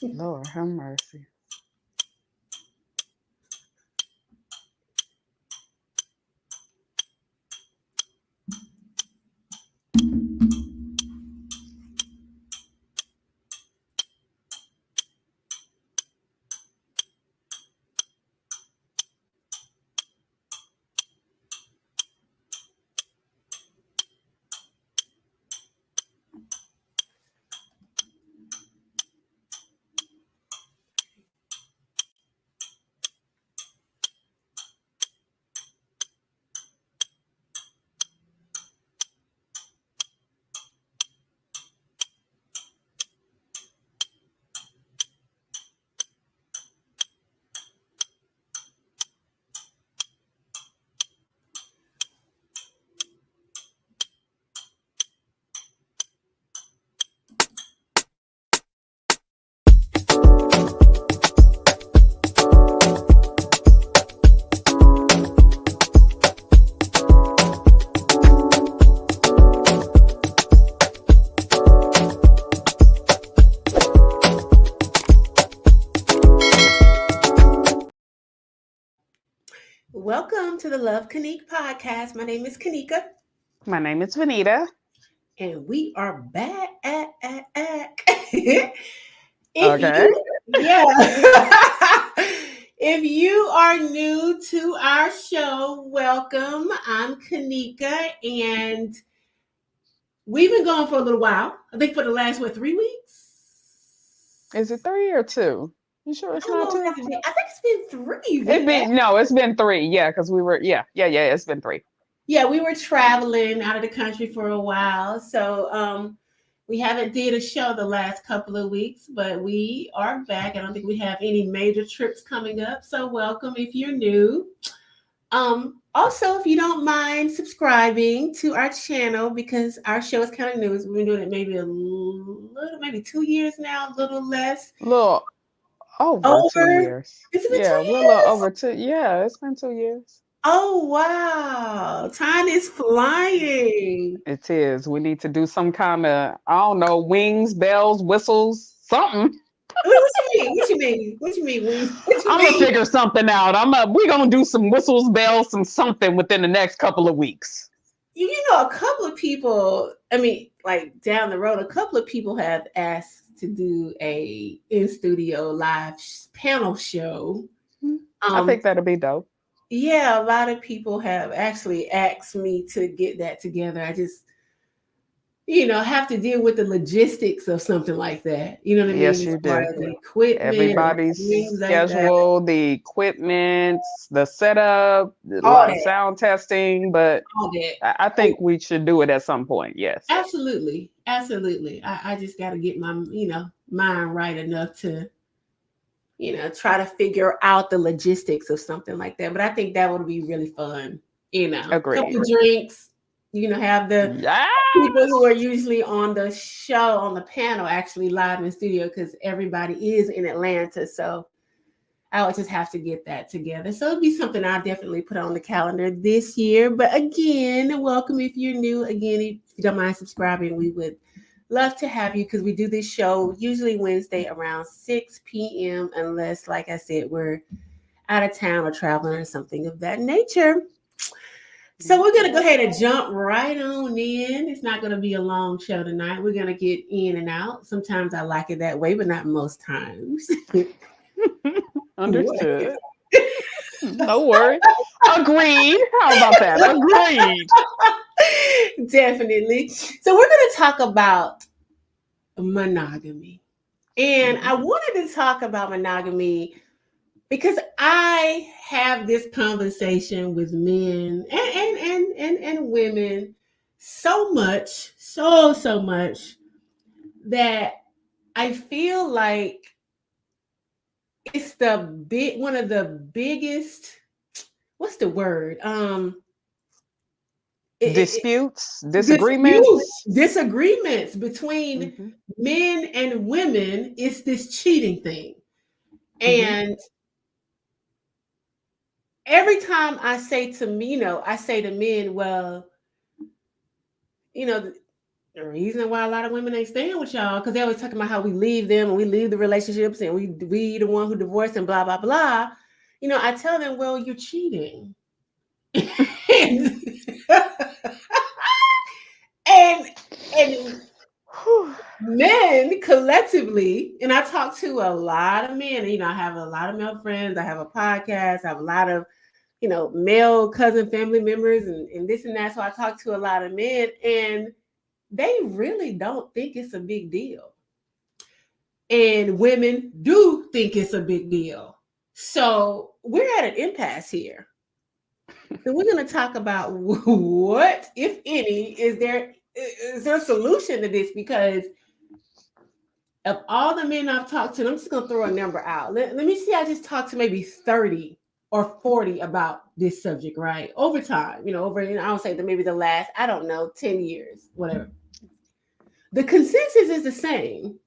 Lord have mercy. Welcome to the Love Kanika podcast. My name is Kanika, My name is Vanita. and we are back. If Okay. you, yeah, if you are new to our show, welcome. I'm Kanika, and we've been going for a little while. I think for the last 3 weeks. Is it 3 or 2? You sure it's How not long has 2? it been? I think it's been three. We've It's been 3. Yeah, because we were it's been 3. Yeah, we were traveling out of the country for a while, so we haven't did a show the last couple of weeks, but we are back. I don't think we have any major trips coming up, so welcome if you're new. Also, if you don't mind subscribing to our channel because our show is kind of new. We've been doing it maybe maybe 2 years now, a little less. Little over two Over. years. It's been Yeah, two we're a little years. over 2. Yeah, it's been 2 years. Oh wow, time is flying. It is. We need to do some kind of, I don't know, wings, bells, whistles, something. What you mean? What you mean? What you mean? What you I'm gonna mean? figure something out. We're gonna do some whistles, bells, some something within the next couple of weeks. A couple of people. I mean, like down the road, a couple of people have asked to do a in studio live panel show. I Um, think that'll be dope. yeah, a lot of people have actually asked me to get that together. I just, have to deal with the logistics of something like that. You know what I mean? Yes, As you far do. as the equipment and Everybody's things like that, schedule, the equipment, the setup, a all lot of that, sound testing, but all that. I think we should do it at some point. Yes. Absolutely, absolutely. I just got to get my mind right enough to try to figure out the logistics of something like that. But I think that would be really fun. Couple Agreed. of drinks. Have the Yes. people who are usually on the show on the panel actually live in the studio because everybody is in Atlanta. So I would just have to get that together. So it'd be something I'll definitely put on the calendar this year. But again, welcome if you're new. Again, if you don't mind subscribing, we would love to have you because we do this show usually Wednesday around 6 p.m. unless, like I said, we're out of town or traveling or something of that nature. So we're gonna go ahead and jump right on in. It's not gonna be a long show tonight. We're gonna get in and out. Sometimes I like it that way, but not most times. What? Understood. No worry. Agreed. How about that? Agreed. Definitely. So we're going to talk about monogamy. And I Mhm. wanted to talk about monogamy because I have this conversation with men and women so much, so much that I feel like it's one of the biggest, what's the word? It, Disputes, disputes, disagreements. disagreements between Hmm. men and women is this cheating thing. Hmm. And every time I say to me, I say to men, well, you know, The reason why a lot of women ain't staying with y'all, because they always talking about how we leave them and we leave the relationships and we the one who divorced and blah blah blah. I tell them, well, you're cheating. and and and men collectively, and I talk to a lot of men, I have a lot of male friends, I have a podcast, I have a lot of male cousin family members and this and that. So I talk to a lot of men and they really don't think it's a big deal. And women do think it's a big deal. So we're at an impasse here. So we're going to talk about what, if any, is there a solution to this? Because of all the men I've talked to, I'm just going to throw a number out. Let me see. I just talked to maybe 30 or 40 about this subject, right? Over time, I would say that maybe the last, I don't know, 10 years, whatever. The consensus is the same.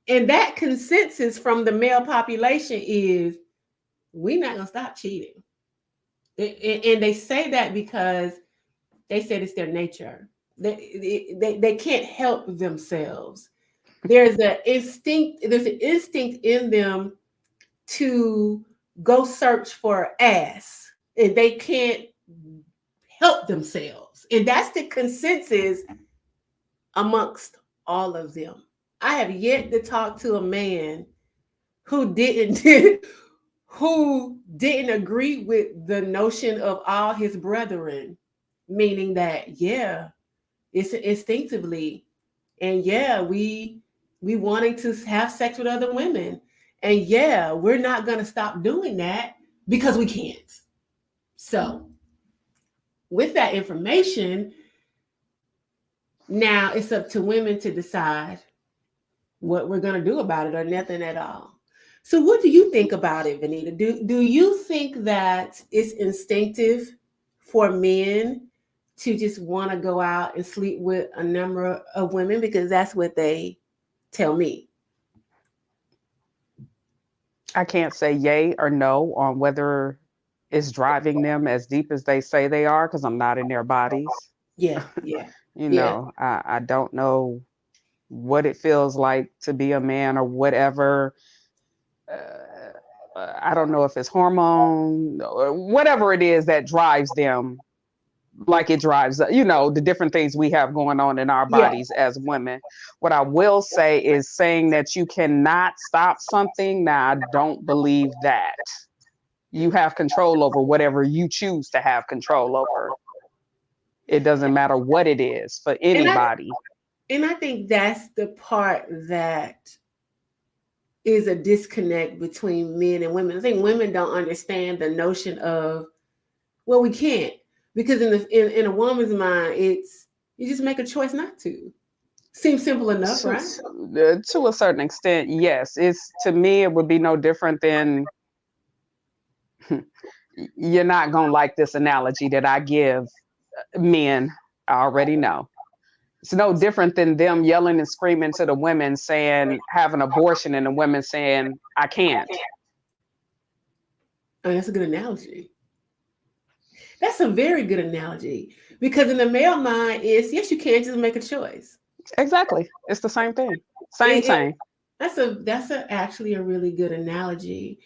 And that consensus from the male population is we're not going to stop cheating. And they say that because they said it's their nature. They can't help themselves. There's an instinct in them to go search for ass, and they can't help themselves. And that's the consensus amongst all of them. I have yet to talk to a man who didn't agree with the notion of all his brethren, meaning that, yeah, it's instinctively, and yeah, we wanting to have sex with other women, and yeah, we're not going to stop doing that because we can't. So with that information, now it's up to women to decide what we're going to do about it or nothing at all. So what do you think about it, Vanita? Do you think that it's instinctive for men to just want to go out and sleep with a number of women because that's what they tell me? I can't say yay or no on whether it's driving them as deep as they say they are, because I'm not in their bodies. Yeah. I don't know what it feels like to be a man or whatever. I don't know if it's hormone or whatever it is that drives them, like it drives, the different things we have going on in our Yeah. bodies as women. What I will say is saying that you cannot stop something. Now, I don't believe that. You have control over whatever you choose to have control over. It doesn't matter what it is for anybody. And I think that's the part that is a disconnect between men and women. I think women don't understand the notion of, well, we can't, because in a woman's mind, it's you just make a choice not to. Seems simple enough, right? To a certain extent, yes. To me, it would be no different than you're not gonna like this analogy that I give men. I already know. It's no different than them yelling and screaming to the women saying have an abortion and the women saying I can't. Oh, that's a good analogy. That's a very good analogy, because in the male mind is, yes, you can just make a choice. Exactly. It's the same thing. Same. That's actually a really good analogy.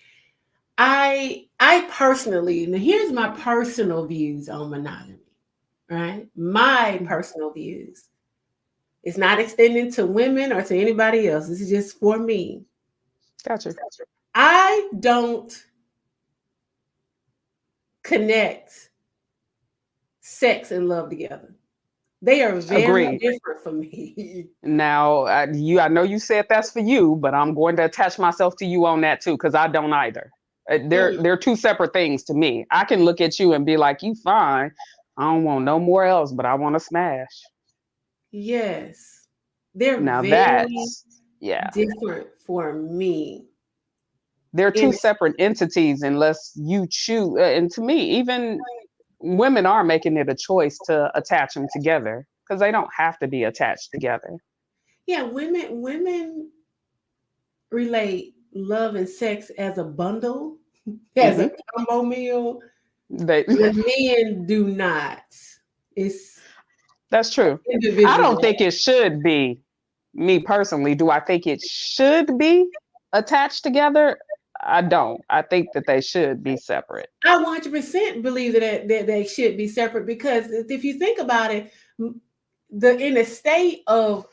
I personally, now here's my personal views on monogamy, right? My personal views. It's not extending to women or to anybody else. This is just for me. Gotcha. I don't connect sex and love together. They are very different for me. Now, I know you said that's for you, but I'm going to attach myself to you on that too, because I don't either. They're two separate things to me. I can look at you and be like, you fine. I don't want no more else, but I want to smash. Yes. They're now very different for me. They're two separate entities unless you choose. And to me, even women are making it a choice to attach them together, because they don't have to be attached together. Yeah, women relate love and sex as a bundle, as a combo meal. The men do not. That's true. I don't individual. think it should be. Me personally, do I think it should be attached together? I don't. I think that they should be separate. I 100% believe that they should be separate because if you think about it, the in the state of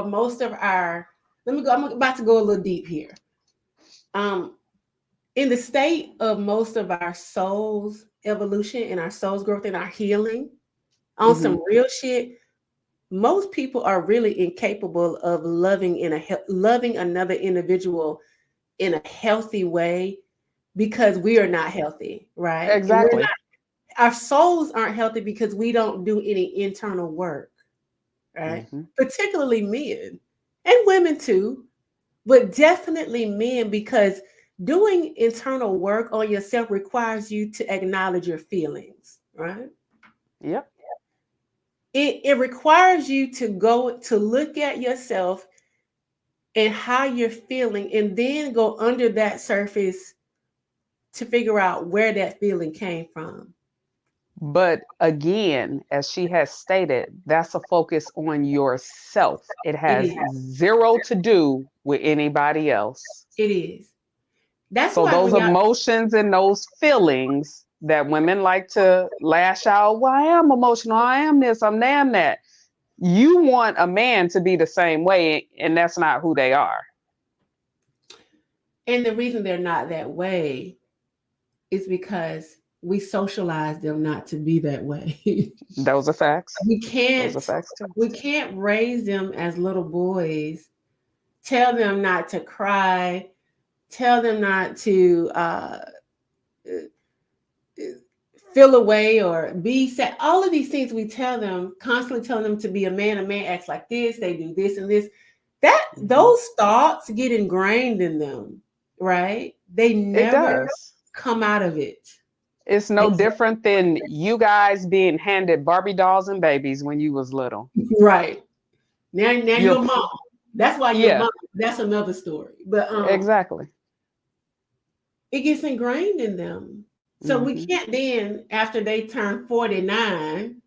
most of our, let me go. I'm about to go a little deep here. Um, in the state of most of our soul's evolution and our soul's growth and our healing, on Hmm. some real shit, most people are really incapable of loving another individual in a healthy way because we are not healthy, right? And we're Exactly. not, our souls aren't healthy because we don't do any internal work, right? Hmm. Particularly men and women too, but definitely men because doing internal work on yourself requires you to acknowledge your feelings, right? Yep. It requires you to go to look at yourself and how you're feeling and then go under that surface to figure out where that feeling came from. But again, as she has stated, that's a focus on yourself. It It has is. zero to do with anybody else. It is. That's So why those when y'all emotions and those feelings that women like to lash out, well, I am emotional, I am this, I'm damn that. You want a man to be the same way, and that's not who they are. and the reason they're not that way is because we socialize them not to be that way. Those are facts. we Those are can't facts too. we can't raise them as little boys, tell them not to cry, tell them not to feel away or be sad. All of these things we tell them, constantly telling them to be a man. A man acts like this, they do this and this. That Hmm. those thoughts get ingrained in them, right? They It never does. come out of it. It's They, no different than you guys being handed Barbie dolls and babies when you was little. right. Now You're, you're a mom. That's why you're a yeah, mom. That's another story. But exactly. it gets ingrained in them. So we Hmm. can't then, after they turn 49,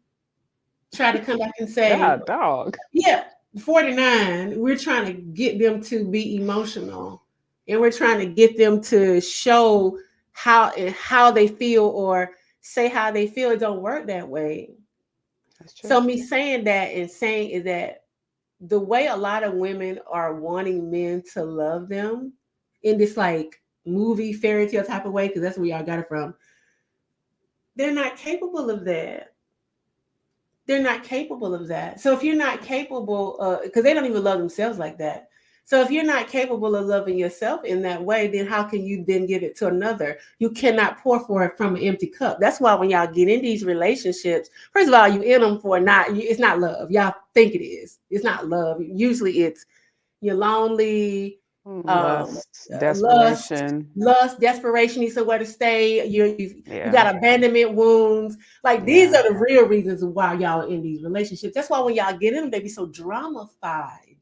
try to come back and say, God, dog. yeah, 49, we're trying to get them to be emotional and we're trying to get them to show how they feel or say how they feel. It don't work that way. That's true. So me saying that and saying is that the way a lot of women are wanting men to love them in this like movie fairy tale type of way, because that's where y'all got it from, they're not capable of that. They're not capable of that. So if you're not capable, because they don't even love themselves like that. So if you're not capable of loving yourself in that way, then how can you then give it to another? You cannot pour for it from an empty cup. That's why when y'all get in these relationships, first of all, you in them for it's not love. Y'all think it is. It's not love. Usually it's you're lonely, Lust, lust, desperation. desperation, need somewhere to stay. You Yeah, got abandonment wounds. Like these yeah. are the real reasons why y'all are in these relationships. That's why when y'all get in them, they be so dramafied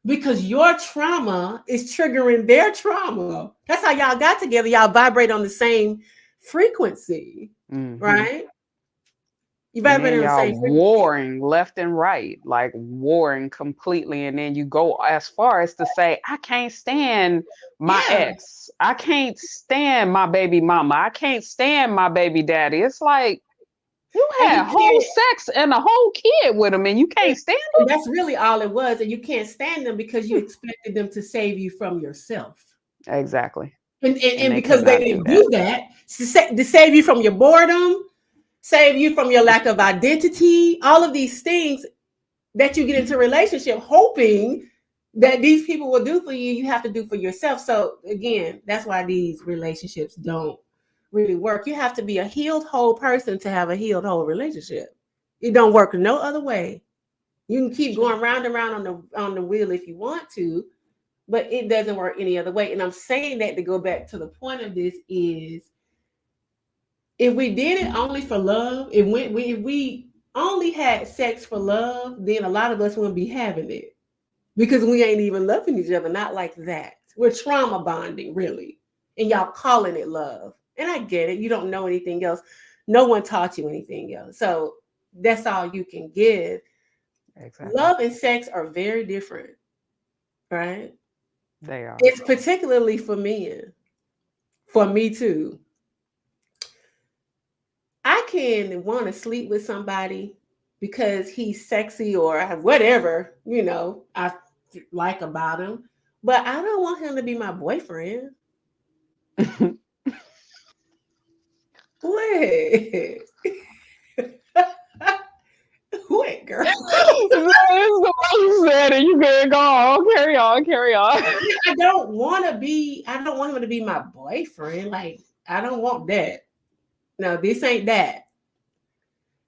because your trauma is triggering their trauma. That's how y'all got together. Y'all vibrate on the same frequency, Hmm. right? You And vibrate then on the y'all same frequency. warring left and right, like warring completely. And then you go as far as to say, I can't stand my Yeah, ex. I can't stand my baby mama. I can't stand my baby daddy. It's like you and had you whole can't. sex and a whole kid with them and you can't stand And that's really all it was. And you can't stand them because you them. expected them to save you from yourself. Exactly. And And they because they cannot do didn't that. do that, to save you from your boredom, save you from your lack of identity, all of these things that you get into a relationship hoping that these people will do for you, you have to do for yourself. So again, that's why these relationships don't really work. You have to be a healed whole person to have a healed whole relationship. It don't work no other way. You can That's keep true. going round and round on the wheel if you want to, but it doesn't work any other way. And I'm saying that to go back to the point of this is if we did it only for love, if we only had sex for love, then a lot of us wouldn't be having it because we ain't even loving each other, not like that. We're trauma bonding, really. And y'all calling it love. And I get it. You don't know anything else. No one taught you anything else. So that's all you can give. Exactly. Love and sex are very different, right? They are. It's particularly for men, for me too. I can want to sleep with somebody because he's sexy or whatever, I like about him, but I don't want him to be my boyfriend. Wait. Wait, girl. That is the way you said it. You good. Go on. Carry on. Carry on. Yeah, I don't want him to be my boyfriend. Like, I don't want that. No, this ain't that.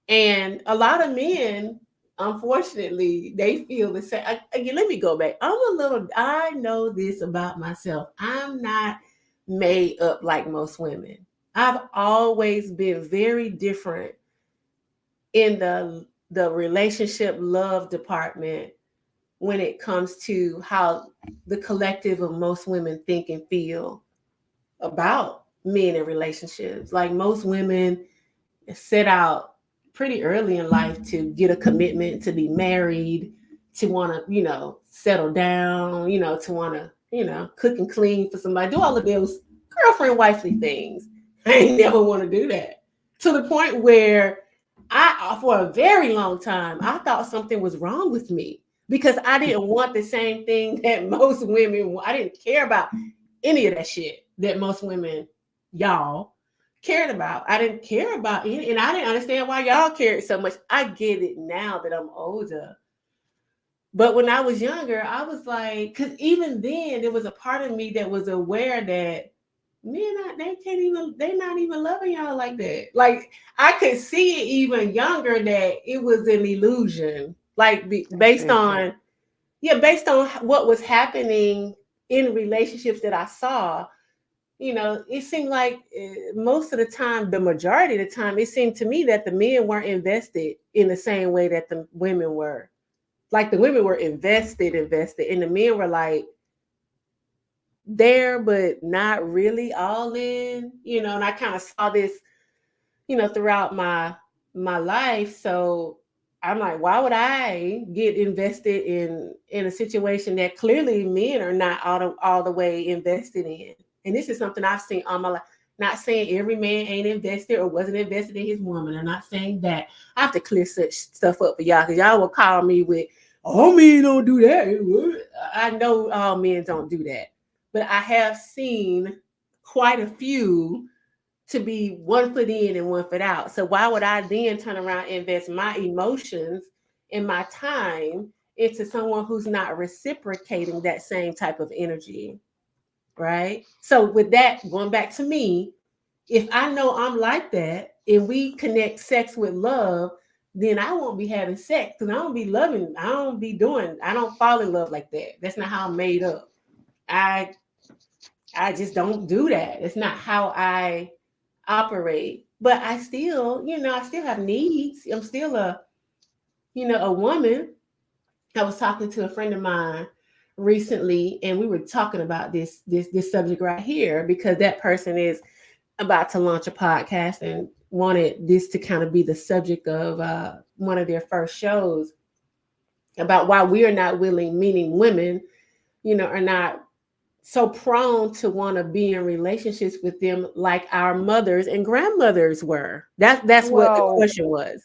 And a lot of men, unfortunately, they feel the same. Again, let me go back. I know this about myself. I'm not made up like most women. I've always been very different in the relationship love department when it comes to how the collective of most women think and feel about men in relationships. Like most women set out pretty early in life to get a commitment, to be married, to want to, settle down, to want to, cook and clean for somebody, do all of those girlfriend wifely things. I ain't never want to do that, to the point where for a very long time, I thought something was wrong with me because I didn't want the same thing that most women. I didn't care about any of that shit that most women, y'all, cared about. I didn't care about any, and I didn't understand why y'all cared so much. I get it now that I'm older. But when I was younger, I was like, because even then, there was a part of me that was aware that men, they're not even loving y'all like that. Like, I could see it even younger that it was an illusion. Like, It's easy. based on what was happening in relationships that I saw, it seemed like most of the time, the majority of the time, it seemed to me that the men weren't invested in the same way that the women were. Like the women were invested, and the men were like there, but not really all in, and I kind of saw this, throughout my life. So I'm like, why would I get invested in a situation that clearly men are not all the way invested in? And this is something I've seen all my life. Not saying every man ain't invested or wasn't invested in his woman. I'm not saying that. I have to clear such stuff up for y'all because y'all will call me with, all men don't do that. I know all men don't do that, but I have seen quite a few to be 1 foot in and 1 foot out. So why would I then turn around and invest my emotions and my time into someone who's not reciprocating that same type of energy? Right. So with that, going back to me, if I know I'm like that and we connect sex with love, then I won't be having sex because I don't be loving, I don't fall in love like that. That's not how I'm made up. I I just don't do that. It's not how I operate. But I still, I still have needs. I'm still a woman. I was talking to a friend of mine recently, and we were talking about this subject right here because that person is about to launch a podcast and wanted this to kind of be the subject of one of their first shows about why we are not willing, meaning women, are not so prone to want to be in relationships with them like our mothers and grandmothers were. That's what the Well, question was.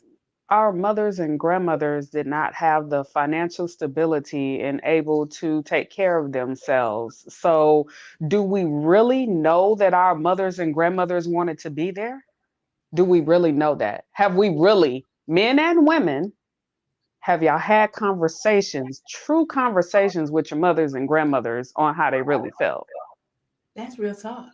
our mothers and grandmothers did not have the financial stability and able to take care of themselves. So, do we really know that our mothers and grandmothers wanted to be there? Do we really know that? Have we really, men and women, have y'all had conversations, true conversations with your mothers and grandmothers on how they really felt That's real talk.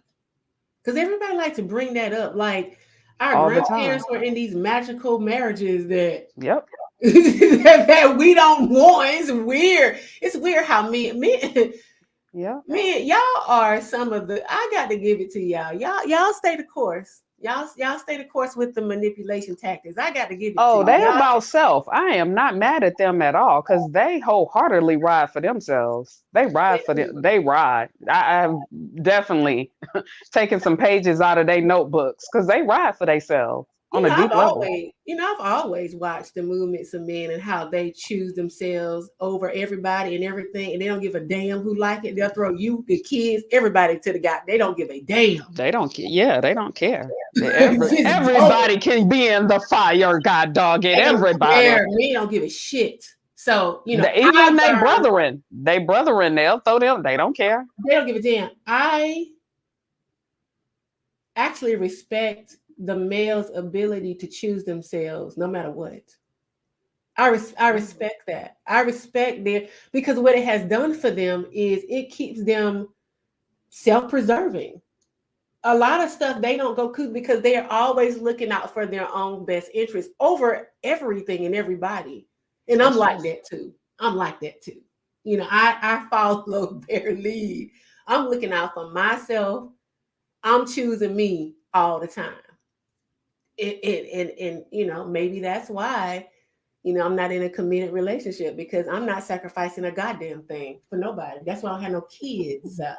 Because everybody like to bring that up. Like our all the grandparents time? were in these magical marriages that Yep. that we don't want. It's weird. It's weird how Yep. y'all are some of the. I got to give it to y'all. Y'all stay the course. Y'all stay the course with the manipulation tactics. I got to give it to Oh, you. they Y'all, about self. I am not mad at them at all because they wholeheartedly ride for themselves. They ride for them. They ride. I've definitely taken some pages out of their notebooks because they ride for themselves. on a deep level. I've always watched the movements of men and how they choose themselves over everybody and everything, and they don't give a damn who like it. They'll throw you, the kids, everybody to the guy. They don't give a damn. They don't care. Yeah, they don't care. Just go. Everybody can be in the fire, God dog it. They don't Everybody. care. Men don't give a shit. So, Even they brethren, they'll throw them. They don't care. They don't give a damn. I actually respect the male's ability to choose themselves no matter what. I respect that. I respect their, because what it has done for them is it keeps them self-preserving. A lot of stuff they don't go cook because they are always looking out for their own best interest over everything and everybody. And I'm like that too. I follow their lead. I'm looking out for myself. I'm choosing me all the time. And maybe that's why, I'm not in a committed relationship, because I'm not sacrificing a goddamn thing for nobody. That's why I don't have no kids. I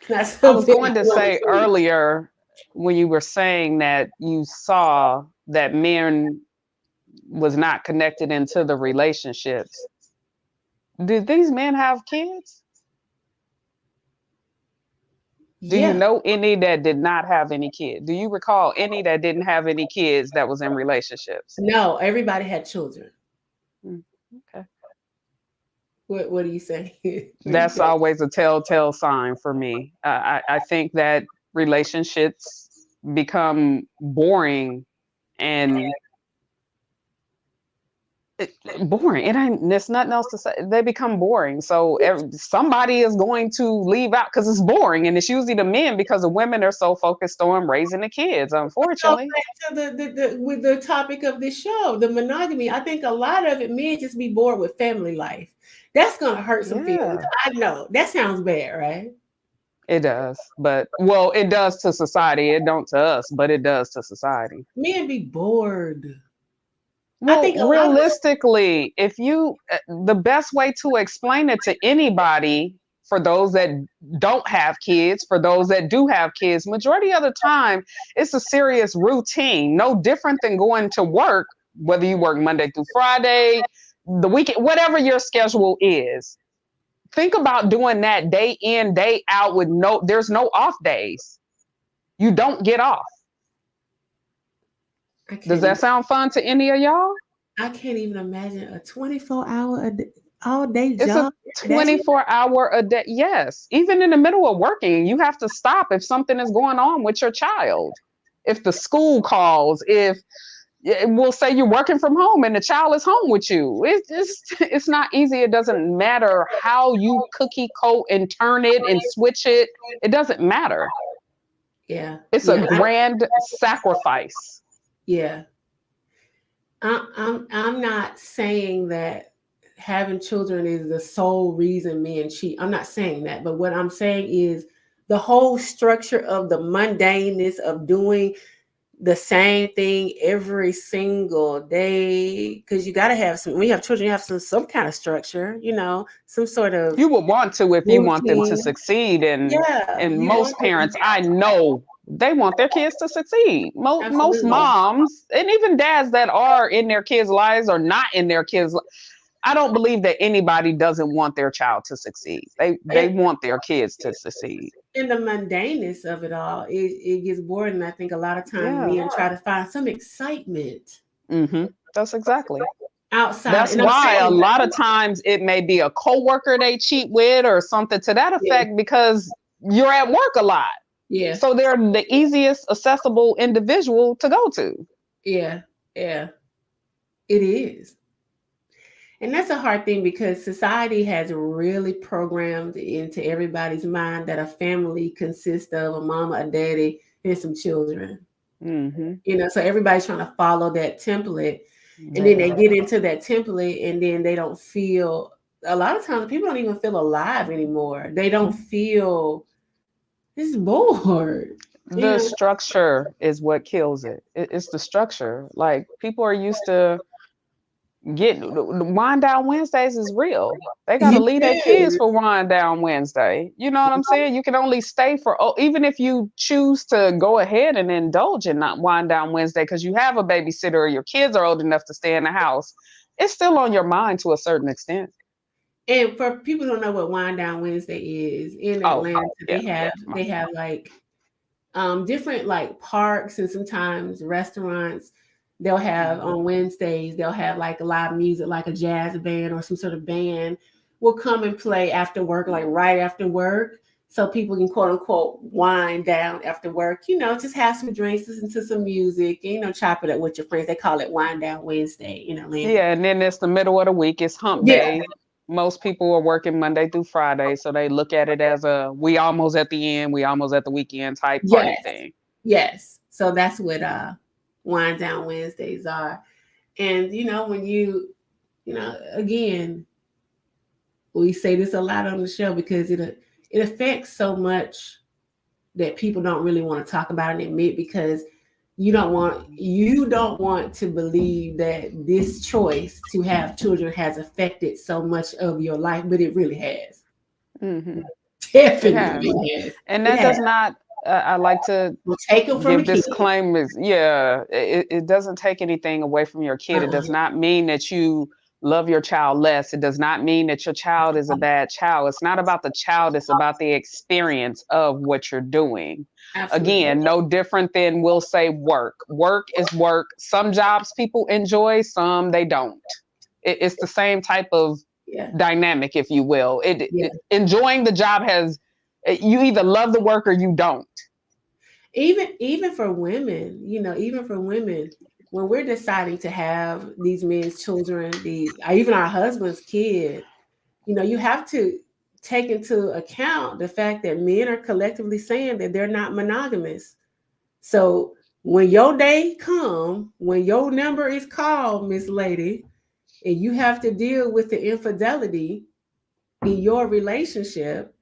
was going to say earlier, when you were saying that you saw that men was not connected into the relationships. Did these men have kids? Do you know any that did not have any kids? Do you recall any that didn't have any kids that was in relationships? No, everybody had children. Okay. What do you say? That's always a telltale sign for me. I think that relationships become boring and boring. There's nothing else to say. They become boring. So somebody is going to leave out because it's boring, and it's usually the men, because the women are so focused on raising the kids. Unfortunately, so back to with the topic of this show, the monogamy. I think a lot of it, men just be bored with family life. That's gonna hurt some feelings. I know that sounds bad, right? It does, but it does to society. It don't to us, but it does to society. Men be bored. Well, I think realistically, if you, the best way to explain it to anybody, for those that don't have kids, for those that do have kids, majority of the time, it's a serious routine, no different than going to work, whether you work Monday through Friday, the weekend, whatever your schedule is. Think about doing that day in, day out with there's no off days. You don't get off. Does that sound fun to any of y'all? I can't even imagine a 24-hour all day job. It's a 24-hour a day. Yes. Even in the middle of working, you have to stop if something is going on with your child. If the school calls, if we'll say you're working from home and the child is home with you. It's not easy. It doesn't matter how you cookie coat and turn it and switch it. It doesn't matter. Yeah. It's a grand sacrifice. Yeah. I'm not saying that having children is the sole reason men cheat. I'm not saying that, but what I'm saying is the whole structure of the mundaneness of doing the same thing every single day, because you got to have some, when you have children, you have some kind of structure, some sort of, you would want to, if you want them to succeed. And most parents, I know, they want their kids to succeed. Most moms and even dads that are in their kids' lives or not in their kids' lives, I don't believe that anybody doesn't want their child to succeed. They want their kids to succeed. And the mundaneness of it all, it gets boring. And I think a lot of times men try to find some excitement. Mm-hmm. That's exactly. Outside. That's why a lot of times it may be a coworker they cheat with or something to that effect, because you're at work a lot. Yeah. So they're the easiest accessible individual to go to. Yeah. Yeah. It is. And that's a hard thing, because society has really programmed into everybody's mind that a family consists of a mama, a daddy, and some children. Mm-hmm. So everybody's trying to follow that template. And then they get into that template, and then they don't feel, a lot of times people don't even feel alive anymore. They don't feel, it's bored. The structure is what kills it. It's the structure. Like, people are used to, Get wind down Wednesdays is real. They got to leave their kids Yes. for wind down Wednesday. You know what I'm saying? You can only stay for, oh, even if you choose to go ahead and indulge in not wind down Wednesday because you have a babysitter or your kids are old enough to stay in the house, it's still on your mind to a certain extent. And for people who don't know what Wind Down Wednesday is, in Oh, Atlanta, yeah. they have like different like parks and sometimes restaurants. They'll have Mhm. on Wednesdays, they'll have like live music, like a jazz band or some sort of band will come and play after work, like right after work. So people can quote unquote wind down after work, just have some drinks, listen to some music, chop it up with your friends. They call it Wind Down Wednesday in Atlanta. Yeah, and then it's the middle of the week. It's hump Yeah. day. Most people are working Monday through Friday, so they look at it as a we almost at the end, we almost at the weekend type party Yes. thing. Yes. So that's what Wind Down Wednesdays are. And when again, we say this a lot on the show because it affects so much that people don't really want to talk about and admit, because you don't want to believe that this choice to have children has affected so much of your life, but it really has. Hmm. It has. Definitely has. And It that has. does not, I like to We'll take them from a give kid. disclaimers. Yeah, it doesn't take anything away from your kid. It Uh-uh. does not mean that you love your child less. It does not mean that your child is a bad child. It's not about the child, it's about the experience of what you're doing. Absolutely. Again, no different than we'll say work. Work is work. Some jobs people enjoy, some they don't. It's the same type of Yeah. dynamic, if you will. Yeah. Enjoying the job has, you either love the work or you don't. Even for women, even for women, when we're deciding to have these men's children, even our husband's kid, you have to take into account the fact that men are collectively saying that they're not monogamous. So when your day come, when your number is called, Miss Lady, and you have to deal with the infidelity in your relationship,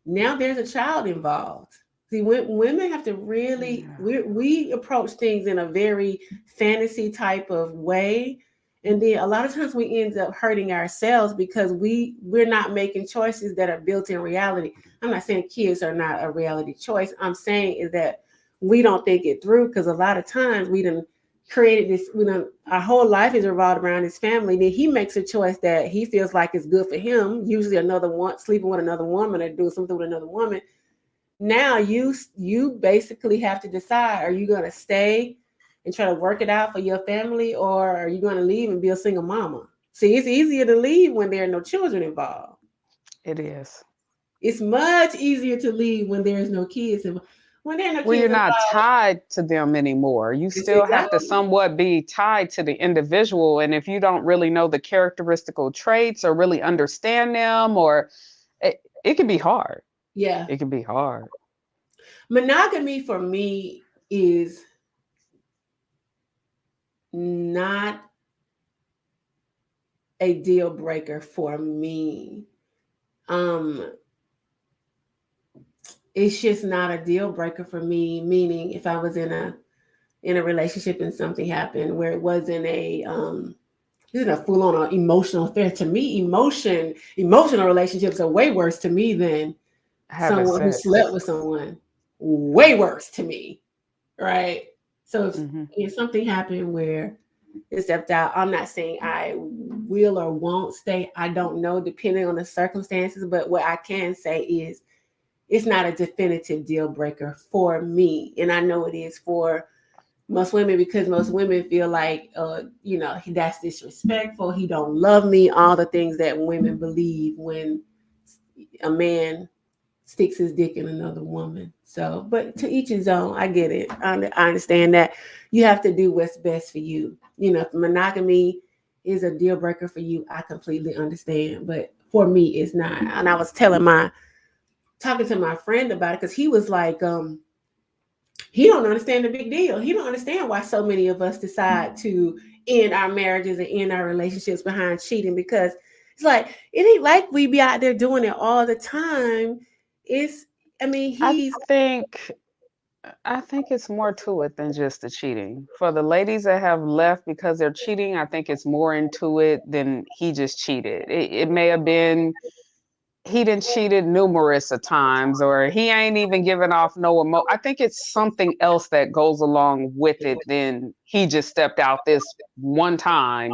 now there's a child involved. See, women have to really, Yeah. we approach things in a very fantasy type of way. And then a lot of times we end up hurting ourselves because we're not making choices that are built in reality. I'm not saying kids are not a reality choice. I'm saying is that we don't think it through, because a lot of times we done created this, our whole life is revolved around his family. Then he makes a choice that he feels like is good for him, usually another one, sleeping with another woman or doing something with another woman. Now you basically have to decide, are you going to stay and try to work it out for your family, or are you going to leave and be a single mama? See, it's easier to leave when there are no children involved. It is. It's much easier to leave when there is no kids involved. When there are no Well, kids you're not involved, tied to them anymore. You it's still have to exactly. somewhat be tied to the individual. And if you don't really know the characteristical traits or really understand them, or it can be hard. Yeah. It can be hard. Monogamy for me is not a deal breaker for me. Um, it's just not a deal breaker for me. Meaning, if I was in a relationship and something happened where it wasn't a full on emotional affair. To me, emotional relationships are way worse to me than Having someone who slept sex. with someone. Way worse to me, right? So Hmm. if something happened where it stepped out, I'm not saying I will or won't stay. I don't know, depending on the circumstances. But what I can say is it's not a definitive deal breaker for me. And I know it is for most women, because most women feel like, that's disrespectful. He don't love me. All the things that women believe when a man sticks his dick in another woman. So, but to each his own. I get it. I understand that you have to do what's best for you. If monogamy is a deal breaker for you, I completely understand. But for me, it's not. And I was talking to my friend about it, because he was like, he don't understand the big deal. He don't understand why so many of us decide to end our marriages and end our relationships behind cheating, because it's like it ain't like we be out there doing it all the time. It's I mean, I he's think I think it's more to it than just the cheating. For the ladies that have left because they're cheating, I think it's more into it than he just cheated. It may have been he didn't cheated numerous of times, or he ain't even giving off no I think it's something else that goes along with it than he just stepped out this one time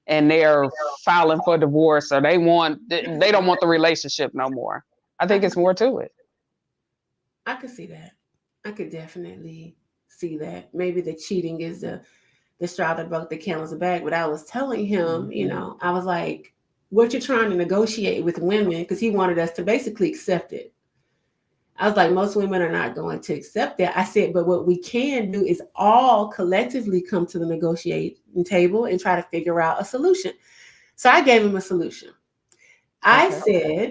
and they're filing for divorce, or they don't want the relationship no more. I I think could, it's more to it. I could see that. I could definitely see that. Maybe the cheating is the straw that broke the camel's back. But I was telling him, Mm-hmm. I was like, what you're trying to negotiate with women, because he wanted us to basically accept it. I was like, most women are not going to accept that. I said, but what we can do is all collectively come to the negotiating table and try to figure out a solution. So I gave him a solution. I Okay.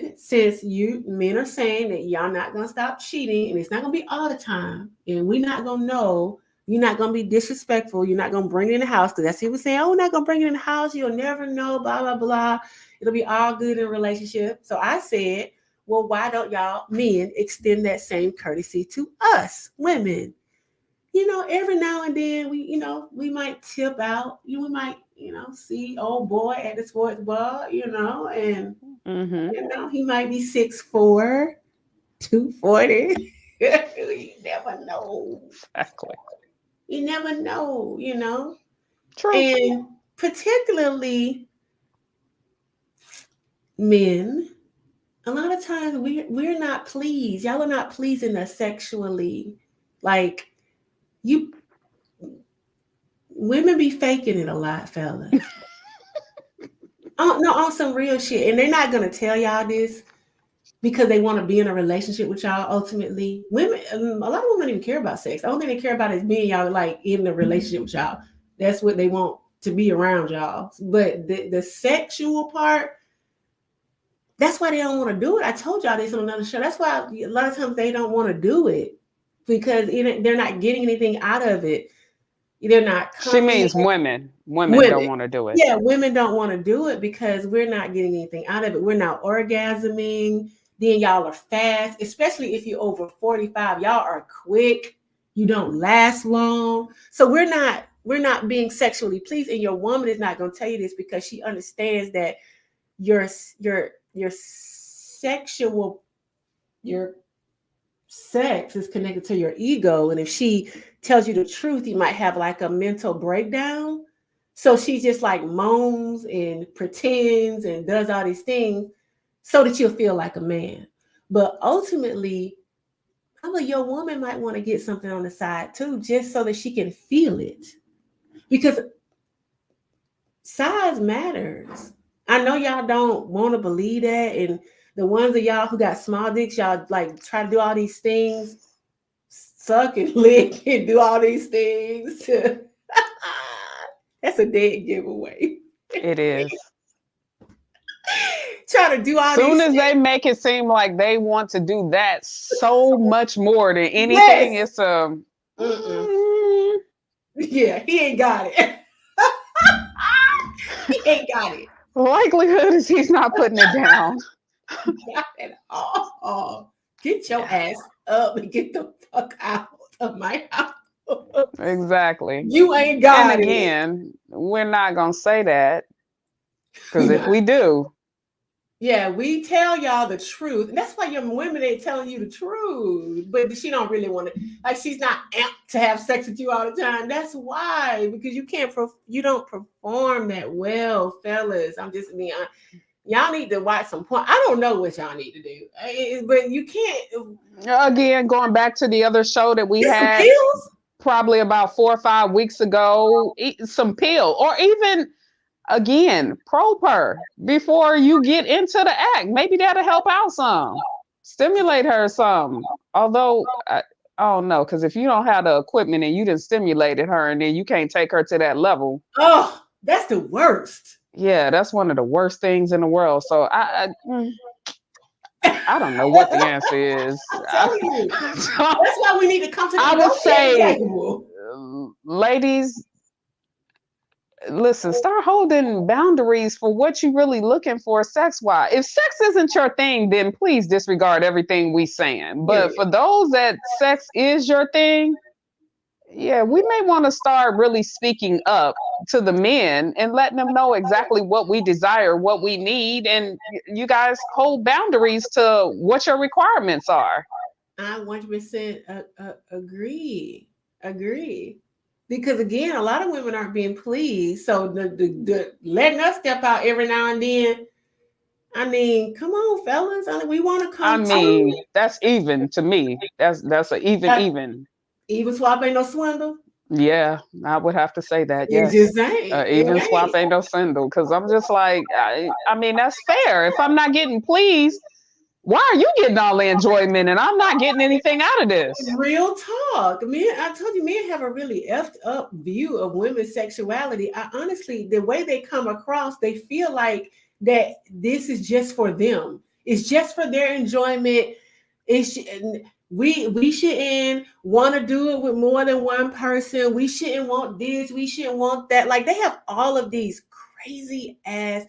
said, since you men are saying that y'all not gonna stop cheating, and it's not gonna be all the time, and we're not gonna know, you're not gonna be disrespectful, you're not gonna bring it in the house, because that's what he was saying. Oh, we're not gonna bring it in the house, you'll never know, blah blah blah. It'll be all good in a relationship. So I said, well, why don't y'all men extend that same courtesy to us women? Every now and then we might tip out. We might, see old boy at the sports bar, and Mm-hmm. he might be 6'4", 240. You never know. Exactly. You never know. True. And particularly men, a lot of times we're not pleased. Y'all are not pleasing us sexually. Like you women be faking it a lot, fellas. Oh no, on some real shit. And they're not gonna tell y'all this because they want to be in a relationship with y'all. Ultimately, women, a lot of women don't even care about sex. The only thing they care about is being y'all like in the relationship with y'all. That's what they want, to be around y'all. But the sexual part, that's why they don't want to do it. I told y'all this on another show. That's why a lot of times they don't want to do it, because they're not getting anything out of it. They're not She coming. means women. Women Women. don't want to do it. Yeah, women don't want to do it because we're not getting anything out of it. We're not orgasming. Then y'all are fast, especially if you're over 45. Y'all are quick. You don't last long. So we're not being sexually pleased. And your woman is not going to tell you this because she understands that your sexual your sex is connected to your ego. And if she tells you the truth, you might have like a mental breakdown. So she just like moans and pretends and does all these things so that you'll feel like a man. But ultimately, I'm like, your woman might want to get something on the side too, just so that she can feel it. Because size matters. I know y'all don't want to believe that. And the ones of y'all who got small dicks, y'all like try to do all these things, suck and lick and do all these things. That's a dead giveaway. It is. Try to do all Soon these as they things. make it seem like they want to do that so much more than anything, Yes. it's a Mm-mm. mm, Yeah, he ain't got it. He ain't got it. likelihood is he's not putting it down. Not at all. Get your Yeah, ass up and get the fuck out of my house. exactly. You ain't And got it. again, we're not gonna say that We because if not. we do, Yeah, we tell y'all the truth. And that's why your women ain't telling you the truth. But she don't really want to, like, she's not amped to have sex with you all the time. That's why, because you don't perform that well, fellas. I'm just being honest. Y'all need to watch some porn. I don't know what y'all need to do, but you can't again, going back to the other show that we get some had pills. probably about 4 or 5 weeks ago, eat some pill, or even again, proper before you get into the act. Maybe that'll help out some, stimulate her some. Although, I don't know, because if you don't have the equipment and you done stimulated her and then you can't take her to that level, Oh, that's the worst. yeah, that's one of the worst things in the world. So I don't know what the answer is. I'm telling you. So That's why we need to come to the I would negotiating say, table. ladies, listen, start holding boundaries for what you really looking for sex wise. If sex isn't your thing, then please disregard everything we saying. But Period. for those that sex is your thing, yeah, we may want to start really speaking up to the men and letting them know exactly what we desire, what we need, and you guys hold boundaries to what your requirements are. I 100% agree. Agree. Because again, a lot of women aren't being pleased. So the letting us step out every now and then. I mean, come on, fellas. I mean, we want to I come to mean, that's even to me. That's a uh, even. even swap ain't no swindle. Yeah, I would have to say that. It Yes. just ain't. Even swap It ain't no swindle because I'm just like, I mean, that's fair. If I'm not getting pleased, why are you getting all the enjoyment and I'm not getting anything out of this? ain't. Real talk. Men, I told you, men have a really effed up view of women's sexuality. I honestly, the way they come across, they feel like that this is just for them. It's just for their enjoyment. It's we shouldn't want to do it with more than one person. We shouldn't want this. We shouldn't want that. Like they have all of these crazy ass,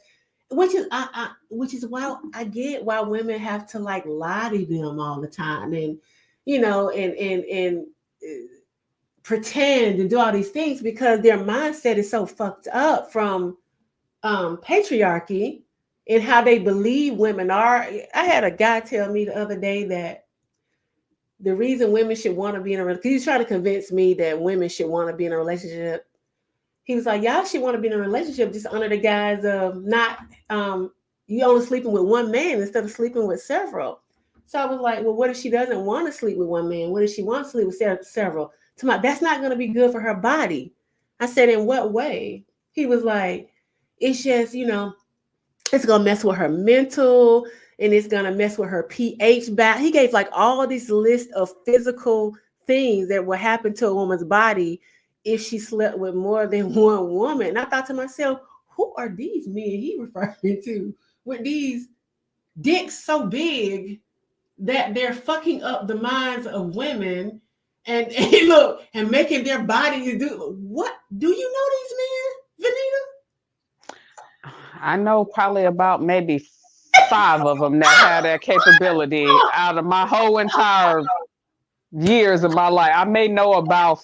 which is why I get why women have to like lie to them all the time, and and pretend and do all these things because their mindset is so fucked up from patriarchy and how they believe women are. I had a guy tell me the other day that the reason women should want to be in a relationship, he's trying to convince me that women should want to be in a relationship. He was like, y'all should want to be in a relationship just under the guise of not you only sleeping with one man instead of sleeping with several. So I was like, well, what if she doesn't want to sleep with one man? What if she wants to sleep with several? That's not going to be good for her body. I said, in what way? He was like, it's just, it's gonna mess with her mental and it's gonna mess with her pH back. He gave like all this list of physical things that will happen to a woman's body if she slept with more than one woman. And I thought to myself, who are these men he referring to with these dicks so big that they're fucking up the minds of women and look and making their bodies do what? Do you know these men, Vanita? I know probably about maybe five of them that had that capability out of my whole entire years of my life. I may know about,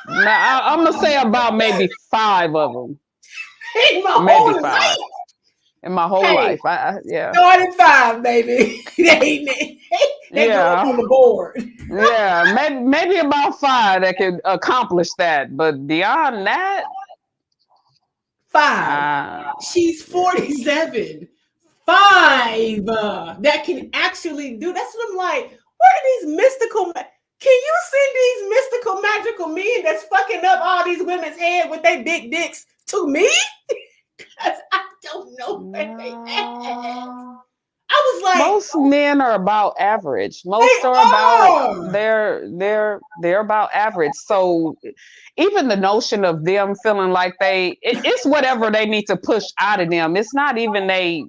I'm going to say about maybe five of them, In my maybe whole five life. in my whole Hey, life. Yeah. starting five, baby. they go up Yeah. on the board. Yeah. Maybe about five that could accomplish that. But beyond that, Five. She's yeah. 47. Five that can actually do. That's what I'm like. What are these mystical? Can you send these mystical, magical men that's fucking up all these women's head with their big dicks to me? Because I don't know where they at. No. I was like, Most men are about average. Most are they about are. they're about average. So even the notion of them feeling like it's whatever they need to push out of them. It's not even they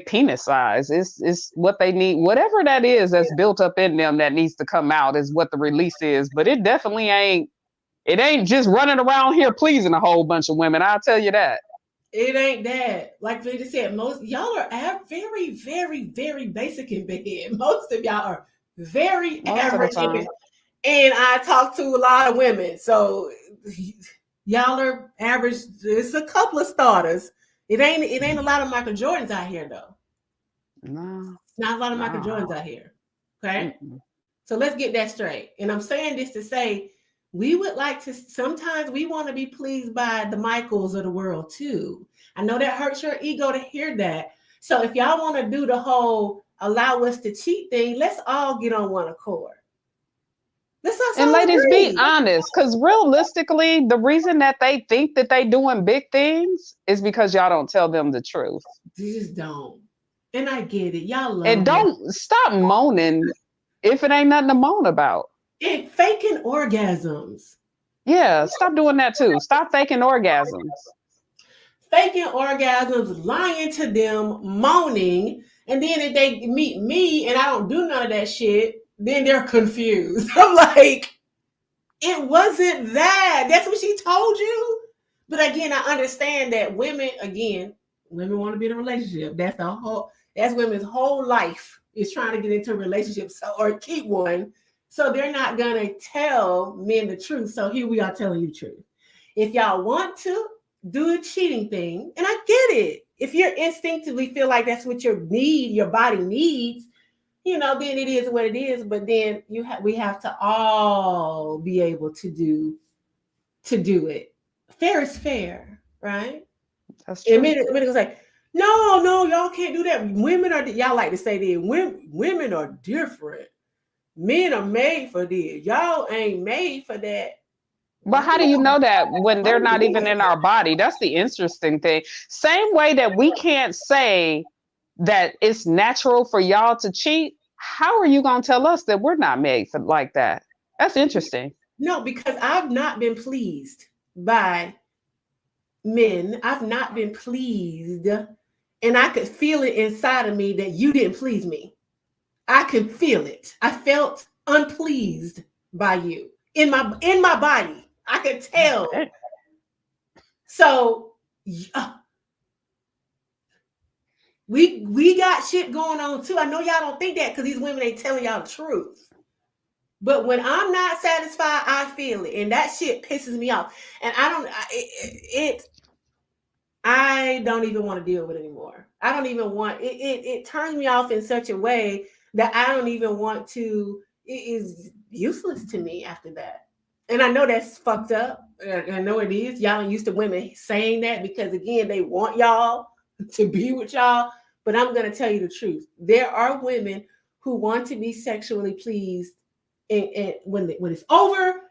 penis size. It's what they need. Whatever that is that's built up in them that needs to come out is what the release is. But it definitely ain't. It ain't just running around here pleasing a whole bunch of women. I'll tell you that. It ain't that. Like Vita said, most y'all are very, very, very basic in bed. Most of y'all are very Most of the average in bed. time. And I talk to a lot of women, so y'all are average. It's a couple of starters. It ain't a lot of Michael Jordans out here though. No. Not a lot of Michael No. Jordans out here. Okay. Mm-mm. So let's get that straight. And I'm saying this to say we would like to sometimes we want to be pleased by the Michaels of the world too. I know that hurts your ego to hear that. So if y'all want to do the whole allow us to cheat thing, let's all get on one accord. Let's And all ladies, be agree. honest, because realistically, the reason that they think that they doing big things is because y'all don't tell them the truth. You just don't. And I get it. Y'all And love y'all. don't stop moaning if it ain't nothing to moan about. And faking orgasms. Yeah, stop doing that too. Stop faking orgasms. Faking orgasms, lying to them, moaning, and then if they meet me and I don't do none of that shit, then they're confused. I'm like, it wasn't that. That's what she told you. But again, I understand that women want to be in a relationship. That's women's whole life is trying to get into a relationship or keep one. So they're not gonna tell men the truth. So here we are telling you the truth. If y'all want to do a cheating thing, and I get it, if you instinctively feel like that's what your body needs, then it is what it is. But then we have to all be able to do it. Fair is fair, right? That's true. And men gonna say, no, y'all can't do that. Women are, y'all like to say that women are different. Men are made for this. Y'all ain't made for that. But how do you know that when they're not even in our body? That's the interesting thing. Same way that we can't say that it's natural for y'all to cheat. How are you going to tell us that we're not made for like that? That's interesting. No, because I've not been pleased by men. I've not been pleased, and I could feel it inside of me that you didn't please me. I could feel it. I felt unpleased by you in my body. I could tell. So we got shit going on too. I know y'all don't think that because these women ain't telling y'all the truth. But when I'm not satisfied, I feel it, and that shit pisses me off. And I don't even want to deal with it anymore. I don't even want it. It turns me off in such a way that I don't even want to. It is useless to me after that. And I know that's fucked up. I know it is. Y'all are used to women saying that because, again, they want y'all to be with y'all. But I'm going to tell you the truth. There are women who want to be sexually pleased. And when it's over,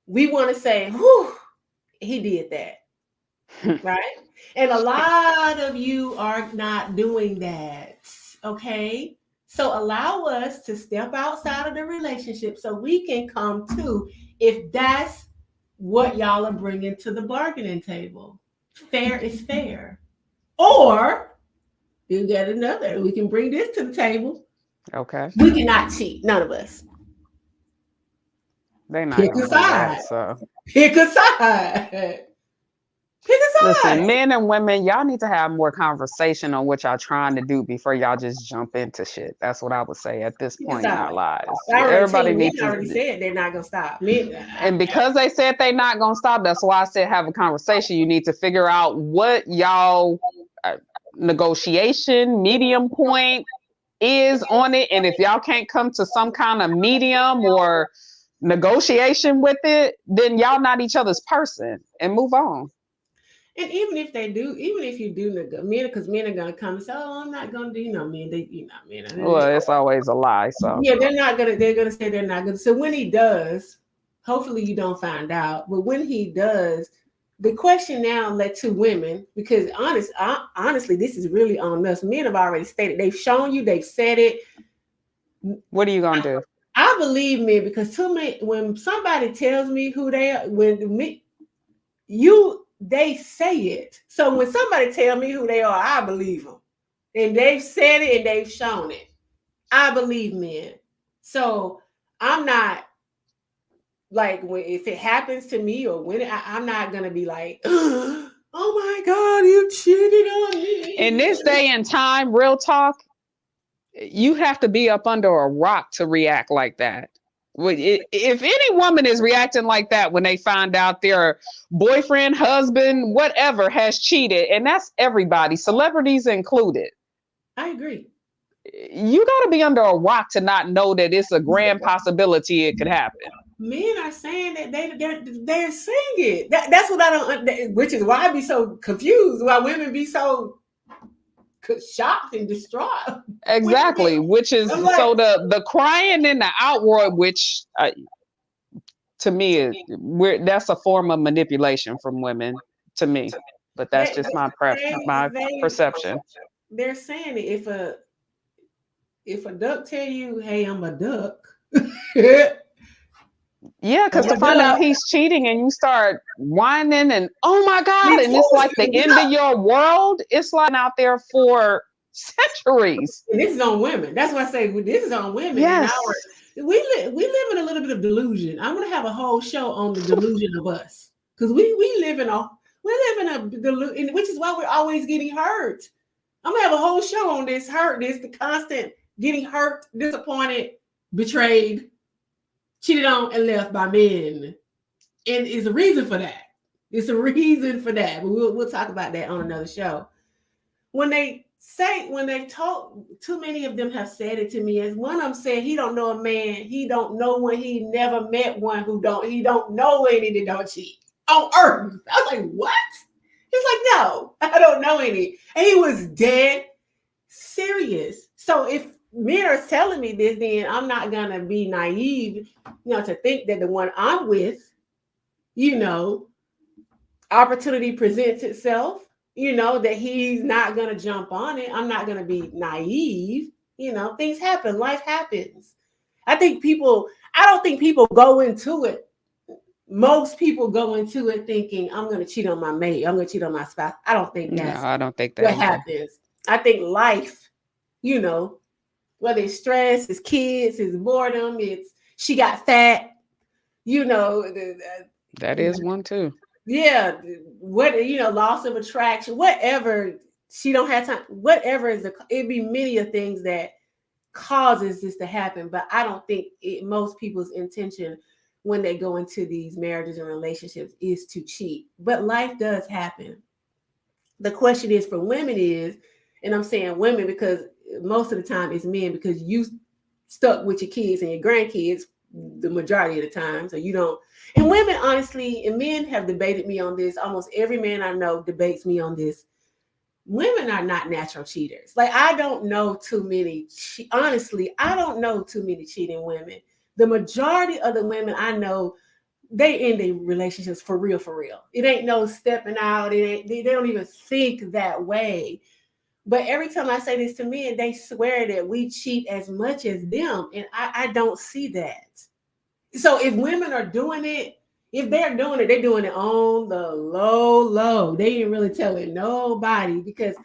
we want to say, whew, he did that. Right? And a lot of you are not doing that. Okay? So allow us to step outside of the relationship so we can come to, if that's what y'all are bringing to the bargaining table. Fair is fair. Or you get another. We can bring this to the table. Okay. We cannot cheat. None of us. They're not Pick going a to do side. that, so. Pick a side. Pick a side. Listen, men and women, y'all need to have more conversation on what y'all trying to do before y'all just jump into shit. That's what I would say at this point in our lives. Everybody needs to. Already said they're not gonna stop. And because they said they're not gonna stop, that's why I said have a conversation. You need to figure out what y'all negotiation medium point is on it, and if y'all can't come to some kind of medium or negotiation with it, then y'all not each other's person, and move on. And even if you do men, because men are gonna come and say, "Oh, I'm not gonna do," men. Men. Well, it's always a lie. So yeah, they're not gonna. They're gonna say they're not gonna. So when he does, hopefully you don't find out. But when he does, the question now led to women, because honestly, this is really on us. Men have already stated. They've shown you. They've said it. What are you gonna do? I believe men because when somebody tells me who they are, they say it. So when somebody tell me who they are, I believe them. And they've said it and they've shown it. I believe men. So I'm not like, if it happens to me or when I'm not going to be like, oh my God, you cheated on me. In this day and time, real talk, you have to be up under a rock to react like that. If any woman is reacting like that when they find out their boyfriend, husband, whatever has cheated, and that's everybody, celebrities included. I agree. You got to be under a rock to not know that it's a grand possibility it could happen. Men are saying that they're saying it. That's what I don't, which is why I be so confused. Why women be so shocked and distraught. Exactly, which is like, so the crying and the outroar, which to me that's a form of manipulation from women to me. But that's just my perception. They're saying it. If a duck tell you, "Hey, I'm a duck." Yeah, because to find out he's cheating and you start whining and oh my God, and it's like the end of your world. It's like out there for centuries. And this is on women. That's why I say this is on women. Yes. And we live in a little bit of delusion. I'm gonna have a whole show on the delusion of us because we live in We live in which is why we're always getting hurt. I'm gonna have a whole show on this hurt, the constant getting hurt, disappointed, betrayed, cheated on, and left by men. And it's a reason for that. It's a reason for that. But we'll talk about that on another show. When they talk, too many of them have said it to me. As one of them said, he don't know a man, he don't know one, he never met one he don't know any that don't cheat on earth. I was like, what? He's like, no, I don't know any. And he was dead serious. So if men are telling me this, then I'm not gonna be naive, to think that the one I'm with, opportunity presents itself, that he's not gonna jump on it. I'm not gonna be naive. Things happen, life happens. I don't think people go into it. Most people go into it thinking, I'm gonna cheat on my mate, I'm gonna cheat on my spouse. I don't think that's I don't think that what either. happens. I think life, whether it's stress, it's kids, it's boredom, it's she got fat, that is one too. Yeah, loss of attraction, whatever. She don't have time. Whatever it'd be many of things that causes this to happen. But I don't think most people's intention when they go into these marriages and relationships is to cheat. But life does happen. The question is for women is, and I'm saying women because most of the time it's men, because you stuck with your kids and your grandkids the majority of the time. So you don't. And women, honestly, and men have debated me on this. Almost every man I know debates me on this. Women are not natural cheaters. Like, I don't know too many. Honestly, I don't know too many cheating women. The majority of the women I know, they end their relationships for real, for real. It ain't no stepping out. They don't even think that way. But every time I say this to men, they swear that we cheat as much as them. And I don't see that. So if women are doing it, if they're doing it, they're doing it on the low. They ain't really telling nobody, because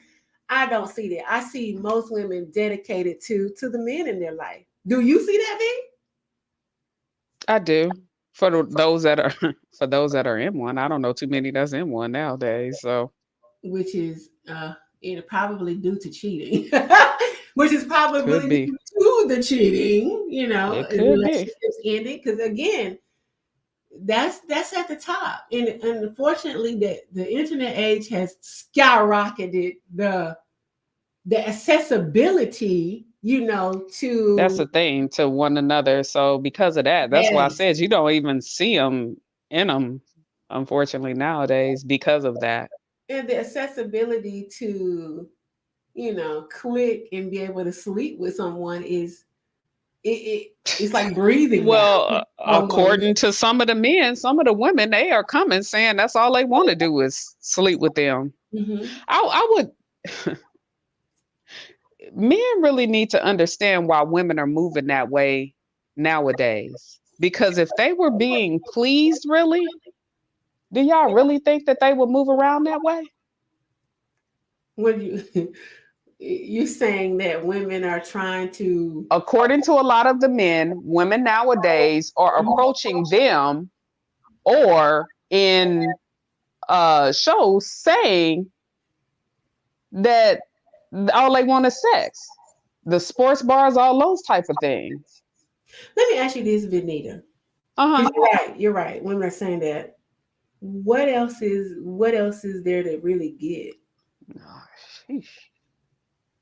I don't see that. I see most women dedicated to the men in their life. Do you see that, V? I do. Those that are for those that are in one. I don't know too many that's in one nowadays. So Which is probably due to cheating. Which is probably could be. due to the cheating, It could be. relationships ending. Because again, that's at the top. And unfortunately, the internet age has skyrocketed the accessibility, to. That's the thing, to one another. So because of that, that's why I Yes. said you don't even see them in them, unfortunately, nowadays because of that. And the accessibility to, click and be able to sleep with someone is it's like breathing now. Well, Almost. according to some of the men, some of the women, they are coming saying that's all they want to do is sleep with them. Mm-hmm. I would. Men really need to understand why women are moving that way nowadays. Because if they were being pleased, really, do y'all really think that they would move around that way? When you saying that women are trying to. According to a lot of the men, women nowadays are approaching them or in shows saying that all they want is sex. The sports bars, all those type of things. Let me ask you this, Vinita. Uh-huh. You're right. Women are saying that. What else is there to really get? Oh, sheesh.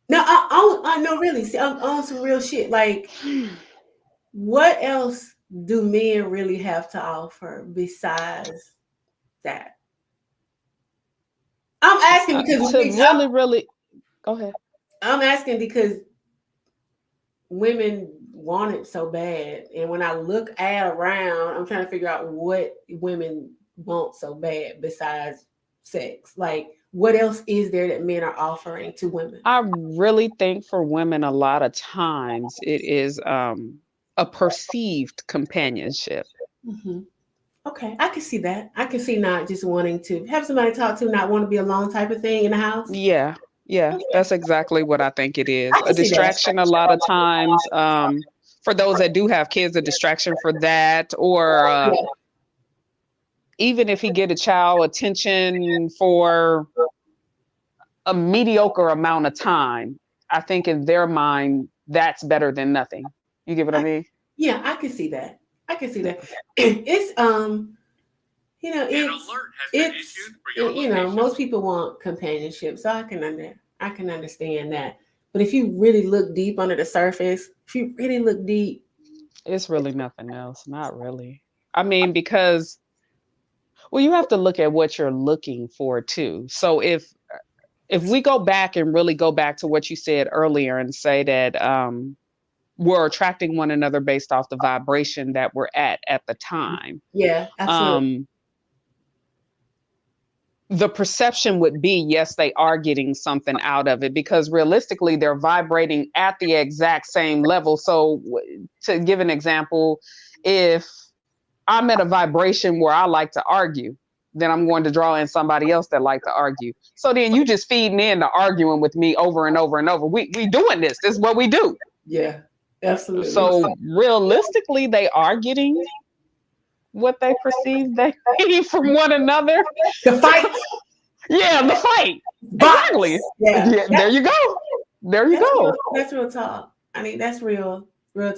No, I know, really. See, I'm on some real shit. Like, what else do men really have to offer besides that? I'm asking because To really go ahead. I'm asking because women want it so bad, and when I look around, I'm trying to figure out what women want so bad besides sex. Like, what else is there that men are offering to women? I really think for women, a lot of times it is a perceived companionship. Mm-hmm. Okay, I can see that. I can see not just wanting to have somebody talk to, not want to be alone type of thing in the house. Yeah, yeah, that's exactly what I think it is. I A can see that. distraction a lot of times. For those that do have kids, a distraction for that, or Yeah. even if he get a child attention for a mediocre amount of time, I think in their mind that's better than nothing. You get what I mean? Yeah, I can see that. I can see that. It's you know, most people want companionship, so I can understand that. But if you really look deep under the surface, if you really look deep, It's really nothing else. Not really. I mean, because well, you have to look at what you're looking for too. So if we go back and really go back to what you said earlier and say that we're attracting one another based off the vibration that we're at the time. yeah, absolutely. Um, the perception would be, yes, they are getting something out of it because realistically they're vibrating at the exact same level. So to give an example, if I'm at a vibration where I like to argue, then I'm going to draw in somebody else that like to argue. So then you just feeding in to arguing with me over and over and over. We doing this. This is what we do. Yeah, absolutely. So realistically, they are getting what they perceive they need from one another. The fight. Yeah, the fight. Box. Exactly. Yeah. Yeah, there you go. There you go. That's real talk. I mean, that's real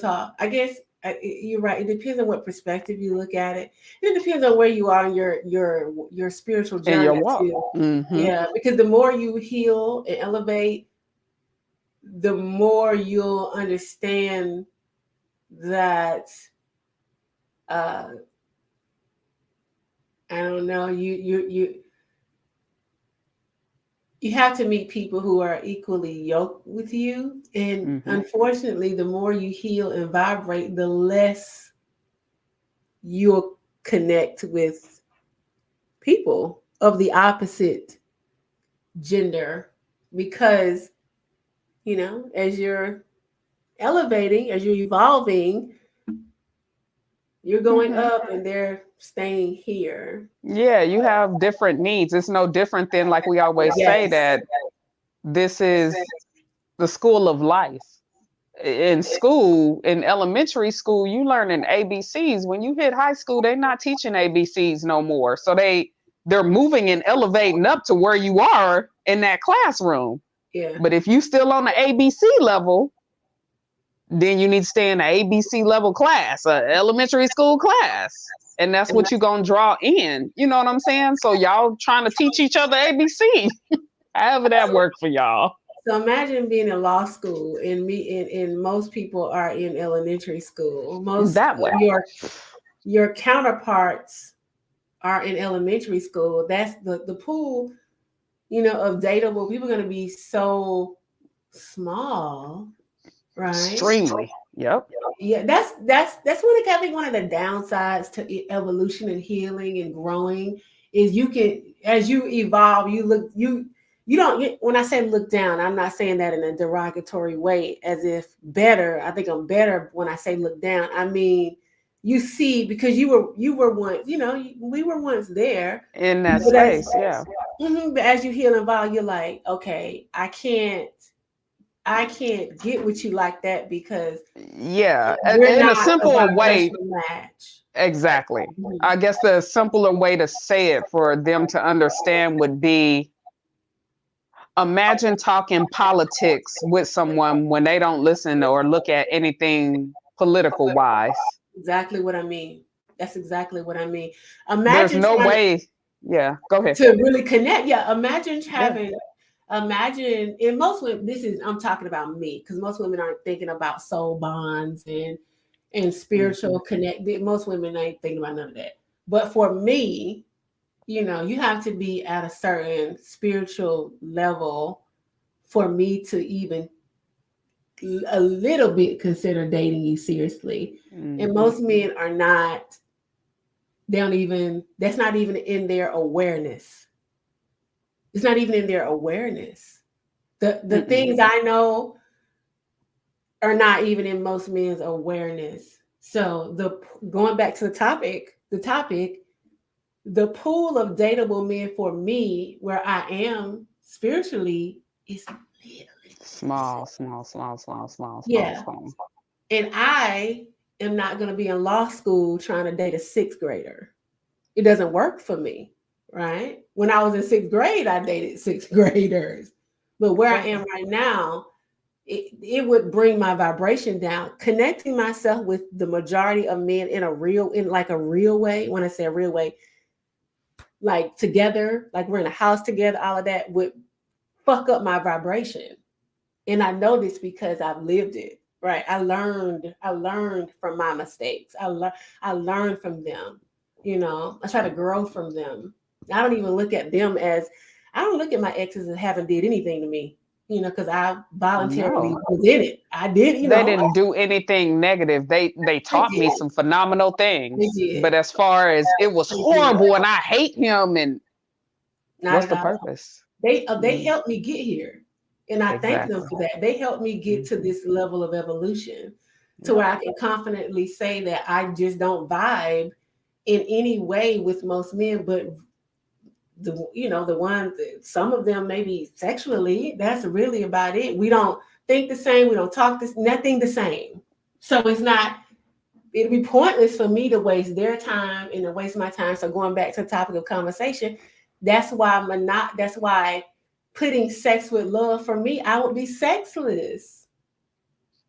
talk. I guess you're right. It depends on what perspective you look at it. It depends on where you are in your spiritual journey. And your walk. Too. Mm-hmm. Yeah, because the more you heal and elevate, the more you'll understand that. I don't know. You have to meet people who are equally yoked with you. And unfortunately, the more you heal and vibrate, the less you'll connect with people of the opposite gender. Because, as you're elevating, as you're evolving, you're going up and they're staying here. Yeah, you have different needs. It's no different than, like we always say, that this is the school of life. In school, in elementary school, you learning ABCs. When you hit high school, they're not teaching ABCs no more. So they're moving and elevating up to where you are in that classroom. Yeah. But if you still on the ABC level, then you need to stay in the ABC level class, elementary school class. And that's what you're going to draw in. You know what I'm saying? So y'all trying to teach each other ABC. However that worked for y'all. So imagine being in law school and most people are in elementary school. Most that way. Your counterparts are in elementary school. That's the pool, of dateable people are going to be so small. Right. Extremely. Yep. Yeah, that's really I think one of the downsides to evolution and healing and growing is you can, as you evolve, you don't, when I say look down, I'm not saying that in a derogatory way as if better. I think I'm better when I say look down. I mean, you see, because you were once, we were once there in that space. Yeah. But as you heal and evolve, you're like, okay, I can't get with you like that because in a simpler way. Match. Exactly. I guess the simpler way to say it for them to understand would be, imagine talking politics with someone when they don't listen or look at anything political wise. Exactly what I mean. That's exactly what I mean. There's no way. Yeah, go ahead. To really connect. Yeah, imagine having. Imagine, and most women, I'm talking about me, because most women aren't thinking about soul bonds and spiritual connect. Most women ain't thinking about none of that. But for me, you have to be at a certain spiritual level for me to even a little bit consider dating you seriously. And most men are not, that's not even in their awareness. It's not even in their awareness. The things I know are not even in most men's awareness. So going back to the topic, the pool of dateable men for me, where I am spiritually, is small. Yeah. And I am not going to be in law school trying to date a 6th grader. It doesn't work for me, right? When I was in sixth grade, I dated sixth graders. But where I am right now, it would bring my vibration down. Connecting myself with the majority of men in like a real way. When I say a real way, like together, like we're in a house together, all of that would fuck up my vibration. And I know this because I've lived it, right? I learned from my mistakes. I learned from them. I try to grow from them. I don't even look at them as I don't look at my exes as having did anything to me, because I voluntarily No, was in it. I did, they didn't do anything negative. They they taught me did. some phenomenal They things. But did. as far as it was They did. horrible and I hate him, and Not what's at the all. purpose? They Mm, helped me get here, and I thank them exactly. for that. They helped me get to Hmm. this level of evolution to Yep. where I can confidently say that I just don't vibe in any way with most men, but the ones, some of them maybe sexually, that's really about it. We don't think the same, we don't talk this nothing the same. So it'd be pointless for me to waste their time and to waste my time. So going back to the topic of conversation, that's why that's why putting sex with love, for me, I would be sexless.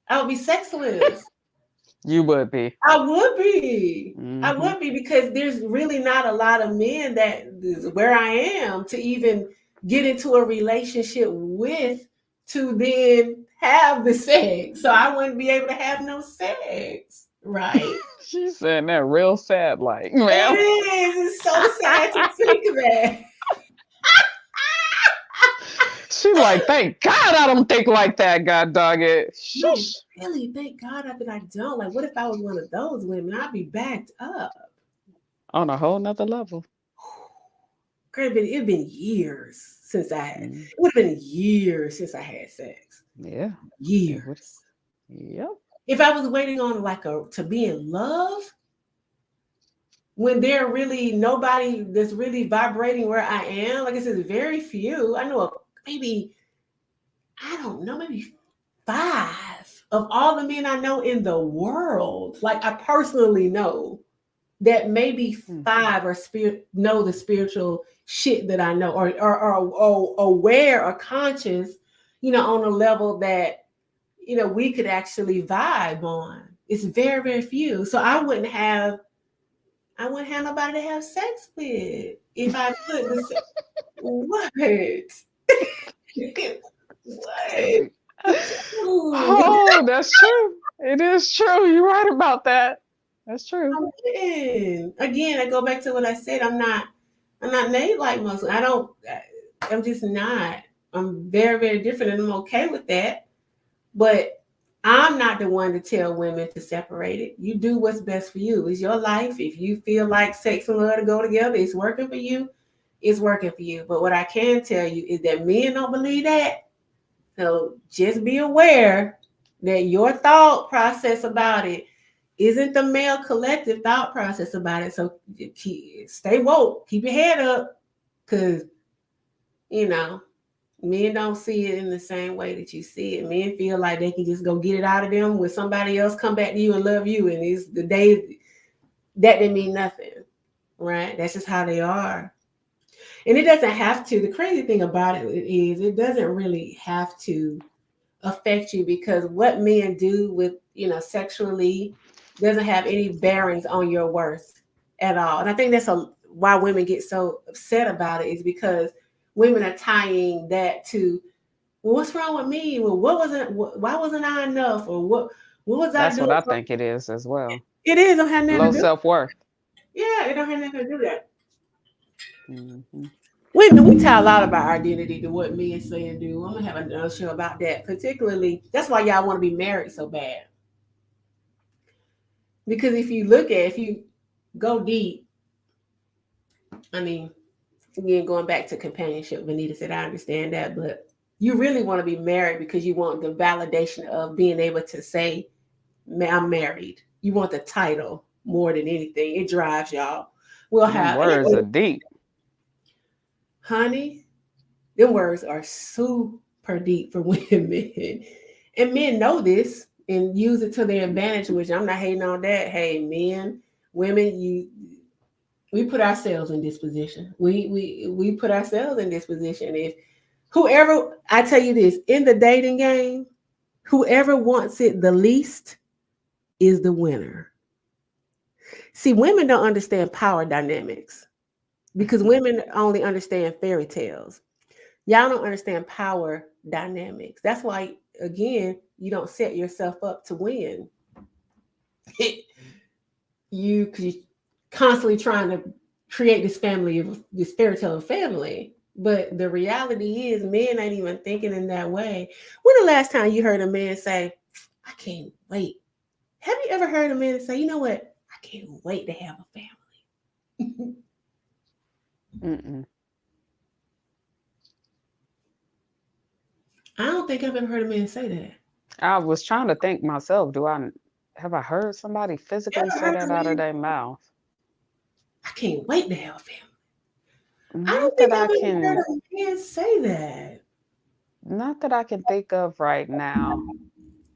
I would be sexless. You would be. I would be. I Hmm. would be, because there's really not a lot of men that is where I am to even get into a relationship with, to then have the sex. So I wouldn't be able to have no sex. Right. She's saying that real sad, like, It ma'am. is. It's so sad to think of that. She like, thank God I don't think like that. God dog it. No, Sheesh. really, thank God that I don't. Like, what if I was one of those women? I'd be backed up. On a whole nother level. Girl, it'd been years since Mm, it would have been years since I had sex. yeah. It would. Years. Yep. If I was waiting on to be in love, when there really nobody that's really vibrating where I am, like I said, very few. I know maybe, I don't know, maybe five of all the men I know in the world. Like, I personally know that maybe Mm. five are know the spiritual shit that I know, or aware or conscious, on a level that we could actually vibe on. It's very, very few. So I wouldn't have nobody to have sex with if I put this. What? What? Ooh. Oh, that's true. It is true. You're right about that. That's true. Again, I go back to what I said. I'm not made like most. I'm just not. I'm very, very different, and I'm okay with that. But I'm not the one to tell women to separate it. You do what's best for you. It's your life. If you feel like sex and love to go together, it's working for you. It's working for you. But what I can tell you is that men don't believe that. So just be aware that your thought process about it isn't the male collective thought process about it. So stay woke, keep your head up, because you know men don't see it in the same way that you see it. Men feel like they can just go get it out of them when somebody else come back to you and love you, and it's the day that didn't mean nothing, right? That's just how they are. And it doesn't have to. The crazy thing about it is it doesn't really have to affect you, because what men do with sexually doesn't have any bearings on your worth at all. And I think why women get so upset about it, is because women are tying that to, well, what's wrong with me? Well, why wasn't I enough? Or what was I That's what doing I for? think it is as well. It is, don't have nothing Low to do. self worth. Yeah, it don't have nothing to do that. Hmm. We tie a lot of our identity to what men say and do. I'm gonna have another show about that. Particularly, that's why y'all want to be married so bad. Because if you go deep, I mean, again, going back to companionship, Vanita said, I understand that, but you really want to be married because you want the validation of being able to say, I'm married. You want the title more than anything. It drives y'all. We'll Them have, words are deep. honey, them words are super deep for women. And men know this and use it to their advantage, which I'm not hating on that. Hey, men, women, We put ourselves in this position. We put ourselves in this position. If whoever, I tell you this, in the dating game, whoever wants it the least is the winner. See, women don't understand power dynamics because women only understand fairy tales. Y'all don't understand power dynamics. That's why, again, you don't set yourself up to win. You constantly trying to create this family of this fairy tale family. But the reality is men ain't even thinking in that way. When the last time you heard a man say, I can't wait? Have you ever heard a man say, you know what? I can't wait to have a family. Mm-mm. I don't think I've ever heard a man say that. I was trying to think myself, have I heard somebody physically Ever say heard that a out of man? their mouth? I can't wait to have a family. I don't Not think that I I've ever heard can a man say that. not that I can think of right now.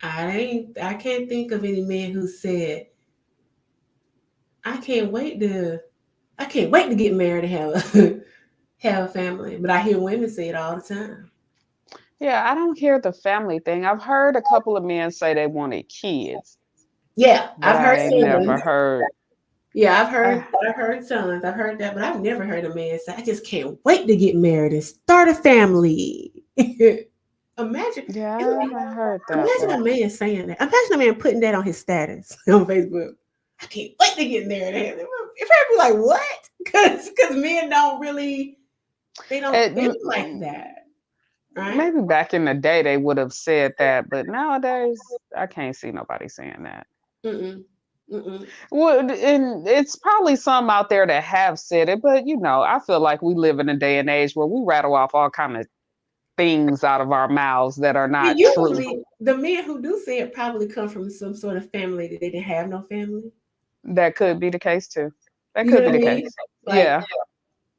I can't think of any man who said, I can't wait to I can't wait to get married and have a have a family. But I hear women say it all the time. Yeah, I don't hear the family thing. I've heard a couple of men say they wanted kids, Yeah, but I've heard I ain't never sons. heard. Yeah, Uh, I've heard sons. I've heard that, but I've never heard a man say, I just can't wait to get married and start a family. Imagine yeah, I haven't heard that imagine one. a man saying that. Imagine a man putting that on his status on Facebook. I can't wait to get married. If I be like, what? Because men don't really they don't It, think like that, right? maybe back in the day they would have said that, but nowadays I can't see nobody saying that. Mm-mm. Mm-mm. Well, and it's probably some out there that have said it, but I feel like we live in a day and age where we rattle off all kind of things out of our mouths that are And not true. usually, the men who do say it probably come from some sort of family that they didn't have no family. That could be the case too. That You know could what be I the mean? case. Like, Yeah.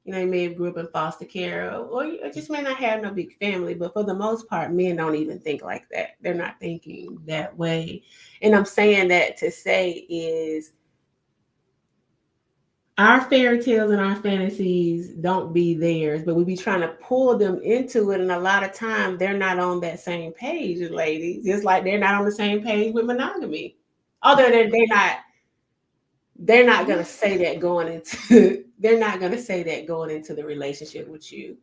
you may have grew up in foster care, or you just may not have no big family. But for the most part, men don't even think like that. They're not thinking that way. And I'm saying that to say is our fairy tales and our fantasies don't be theirs, but we be trying to pull them into it. And a lot of time they're not on that same page as ladies, just like they're not on the same page with monogamy. Other than they're not gonna say that going into they're not gonna say that going into the relationship with you.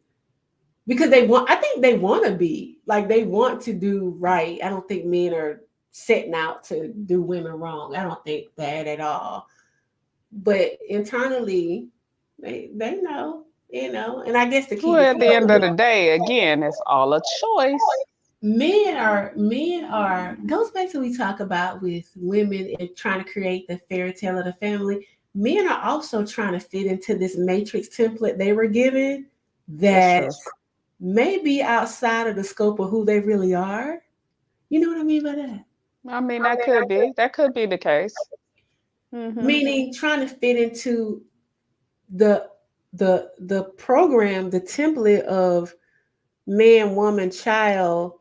Because I think they want to be like they want to do right. I don't think men are setting out to do women wrong. I don't think that at all. But internally, they know, and I guess the key Well, to at the end of the day, again, it's all a choice. men are goes back to we talk about with women and trying to create the fairy tale of the family. Men are also trying to fit into this matrix template they were given That's that true. may be outside of the scope of who they really are. You know what I mean by that? I mean, that could be. That could be the case. Hmm. Meaning trying to fit into the the program, the template of man, woman, child.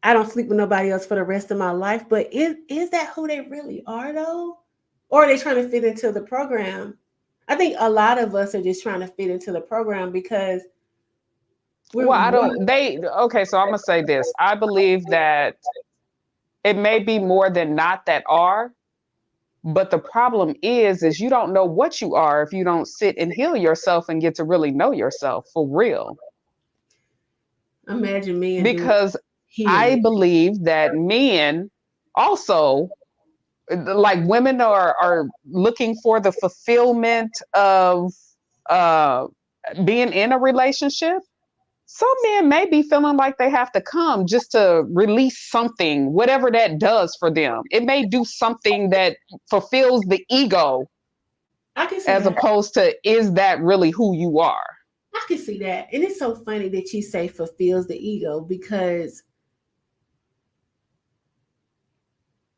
I don't sleep with nobody else for the rest of my life. But is that who they really are though? Or are they trying to fit into the program? I think a lot of us are just trying to fit into the program because we're Well, I don't, okay, so I'm going to say this. I believe that it may be more than not that are, but the problem is you don't know what you are if you don't sit and heal yourself and get to really know yourself for real. imagine men doing Because I healing. believe that men also, like women are looking for the fulfillment of uh being in a relationship. Some men may be feeling like they have to come just to release something, whatever that does for them. It may do something that fulfills the ego I can see as that. opposed to, is that really who you are? I can see that. And it's so funny that you say fulfills the ego because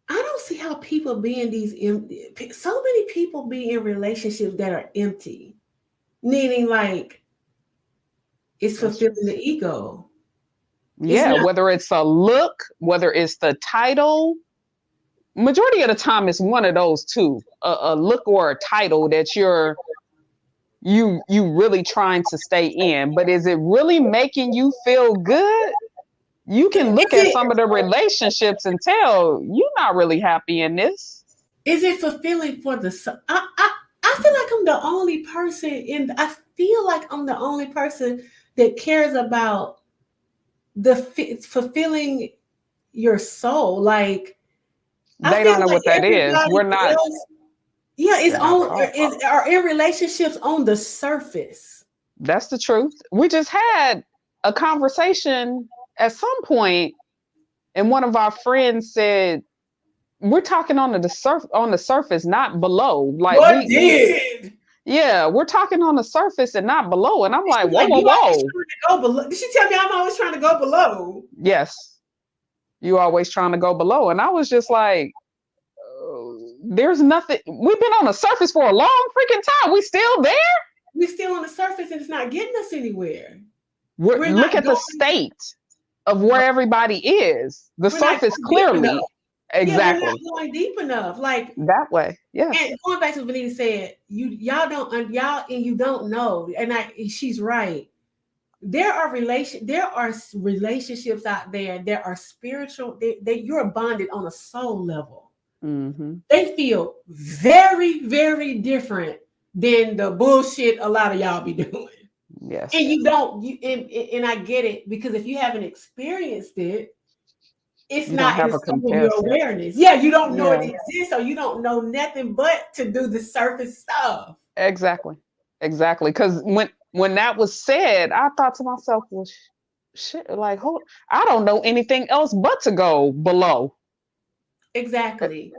I don't see how people be in these empty. So many people be in relationships that are empty, meaning like it's That's fulfilling the ego. It's Yeah, not. whether it's a look, whether it's the title, majority of the time it's one of those two, a look or a title that you're you really trying to stay in. But is it really making you feel good? You can look at some of the relationships and tell you're not really happy in this. Is it fulfilling for the I feel like I'm the only person I feel like I'm the only person that cares about the fulfilling your soul. Like I They feel don't know like what that is. We're everybody not else, yeah, is we're not on taught. are in relationships on the surface. That's the truth. We just had a conversation at some point, and one of our friends said, we're talking on the surface, not below. Like What we did? yeah, we're talking on the surface and not below. And I'm like, She's whoa, like, whoa, you always whoa. trying to go below. Did she tell me I'm always trying to go below? Yes, you always trying to go below. And I was just like, there's nothing. We've been on the surface for a long freaking time. We still there. We're still on the surface and it's not getting us anywhere. We're, We're look not at the going. state of where everybody is. The We're not surface going deep enough. clearly. Yeah, we're not Exactly. going deep enough. Like, That way. Yes. and going back to what Vanita said, y'all don't y'all and you don't know, and she's right. There are relationships out there that are spiritual. You're bonded on a soul level. Mm-hmm. They feel very, very different than the bullshit a lot of y'all be doing. Yes. And you don't, and I get it, because if you haven't experienced it, it's You don't not in have the a scope of your comparison. awareness. Yeah, you don't know it Yeah. exists, or you don't know nothing but to do the surface stuff. Exactly. Exactly. Because when that was said, I thought to myself, well, shit, like, I don't know anything else but to go below. Exactly.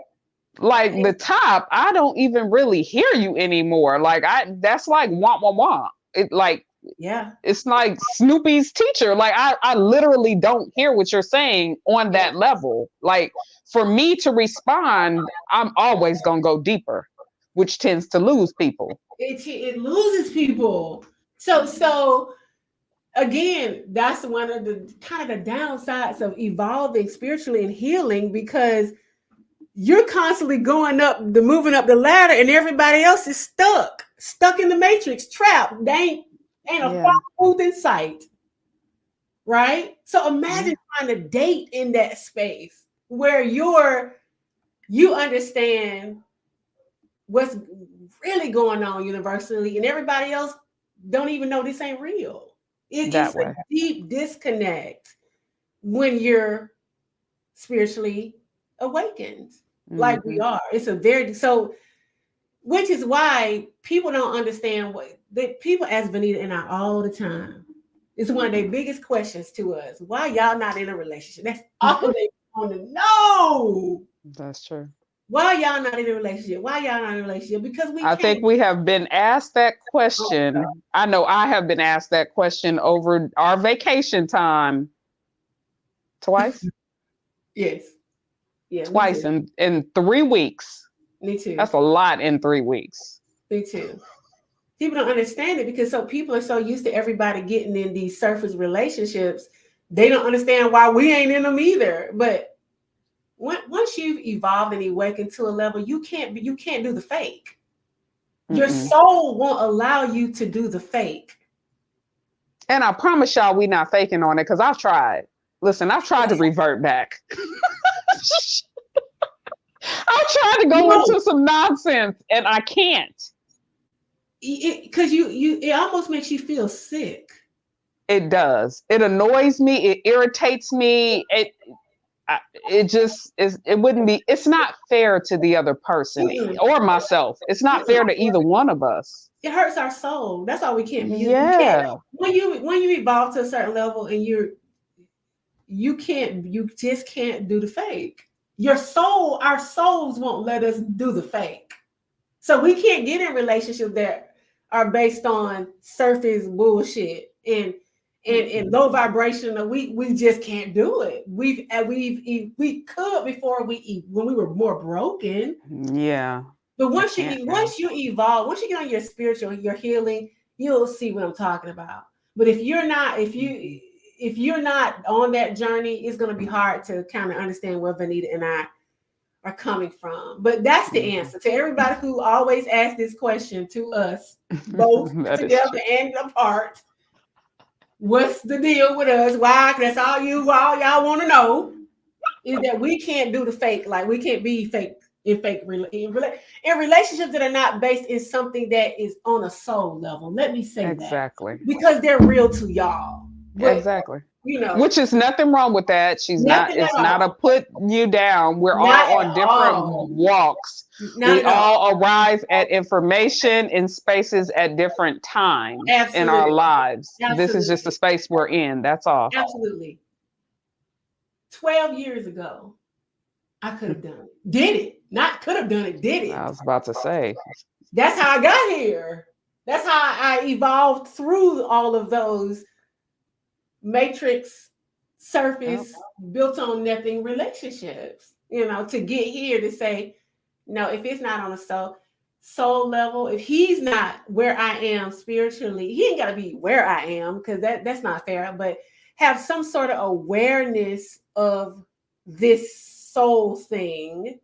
Like the top, I don't even really hear you anymore. Like that's like womp womp womp. It like Yeah. it's like Snoopy's teacher. Like I literally don't hear what you're saying on Yeah. that level. Like for me to respond, I'm always gonna go deeper, which tends to lose people. It loses people. So again, that's one of the kind of the downsides of evolving spiritually and healing, because you're constantly moving up the ladder, and everybody else is stuck in the matrix, trapped. They ain't a Yeah. booth in sight, right? So Yeah. imagine trying to date in that space where you understand what's really going on universally, and everybody else don't even know this ain't real. It's That a way. deep disconnect when you're spiritually awakened, like we Mm-hmm. are. It's a very which is why people don't understand what the people ask Vanita and I all the time. It's one of their biggest questions to us. Why y'all not in a relationship? That's all they want to know. That's true. Why y'all not in a relationship? Why y'all not in a relationship? Because we I think can't. we have been asked that Oh, God. question. I know I have been asked that question over our vacation time twice. Yes. Yeah, me Twice too. in 3 weeks. Me too. That's a lot in 3 weeks. Me too. People don't understand it because people are so used to everybody getting in these surface relationships. They don't understand why we ain't in them either. But once you've evolved and awakened to a level, you can't do the fake. Your Mm-mm. soul won't allow you to do the fake. And I promise y'all, we not faking on it because I've tried. Listen, I've tried to revert back. I've tried to go No, into some nonsense and I can't. because it almost makes you feel sick. It does. It annoys me. It irritates me. It just is. It wouldn't be. It's not fair to the other person Mm-mm. or myself. It's not fair to either one of us. It hurts our soul. That's all we can't be. We can't Yeah. when you evolve to a certain level and you just can't do the fake. Our souls won't let us do the fake. So we can't get in relationships that are based on surface bullshit and low vibration. We just can't do it. We could before when we were more broken. Yeah. But I once can't you now. evolve, once you get on your spiritual, your healing, you'll see what I'm talking about. But if you're not on that journey, it's going to be hard to kind of understand what Vanita and I are coming from. But that's the answer to everybody who always asks this question to us, both That is together true. and apart. What's the deal with us? Why? That's all y'all want to know is that we can't do the fake. Like we can't be fake in relationships that are not based in something that is on a soul level. Let me say that Exactly. because they're real to y'all. But Exactly. you know, Which is nothing wrong with that. She's not, nothing it's at not a all. put you down. We're Not all at on different all. walks. Not We at all. all arrive at information in spaces at different times in our Absolutely. lives. This is just the Absolutely. space we're in. That's all. Absolutely. 12 years ago, I could have done it. Did it. Not could have done it. Did I it. was about to say. That's how I got here. That's how I evolved through all of those matrix Yep. surface built on nothing relationships, to get here to say, no, if it's not on a soul level, if he's not where I am spiritually, he ain't got to be where I am because that's not fair, but have some sort of awareness of this soul thing,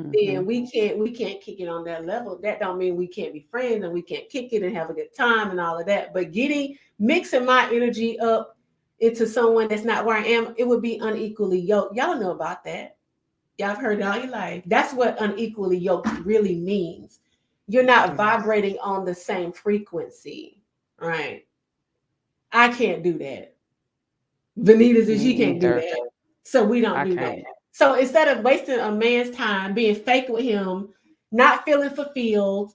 then Hmm. we can't kick it on that level. That don't mean we can't be friends and we can't kick it and have a good time and all of that. But mixing my energy up into someone that's not where I am, it would be unequally yoked. Y'all know about that. Y'all have heard it all your life. That's what unequally yoked really means. You're not Yes. vibrating on the same frequency, right? I can't do that. Vanita says Me she can't do either. that. So we don't I do that. can't. So instead of wasting a man's time being fake with him, not feeling fulfilled,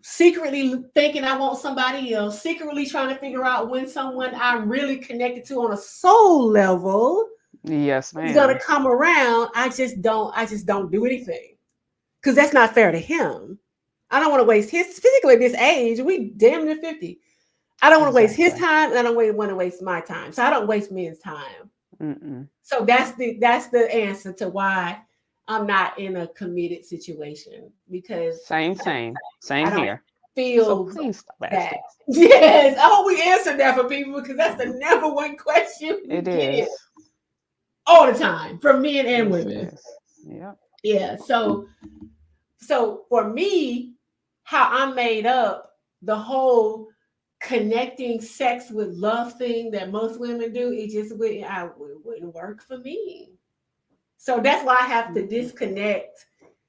secretly thinking I want somebody else, secretly trying to figure out when someone I'm really connected to on a soul level Yes, is gonna ma'am. come around, I just don't do anything. Because that's not fair to him. I don't want to waste his physically at this age, we damn near 50. I don't want to waste his Exactly. time and I don't want to waste my time. So I don't waste men's time. Mm-mm. So that's the answer to why I'm not in a committed situation because Same, same. I Same don't here. So feel please stop that. asking. Yes, I hope we answered that for people because that's the number one question we It get is. all the time from men and Yes, it women. is. Yep. Yeah. So for me, how I made up the whole connecting sex with love thing that most women do, it wouldn't work for me. So that's why I have to Mm-mm. disconnect.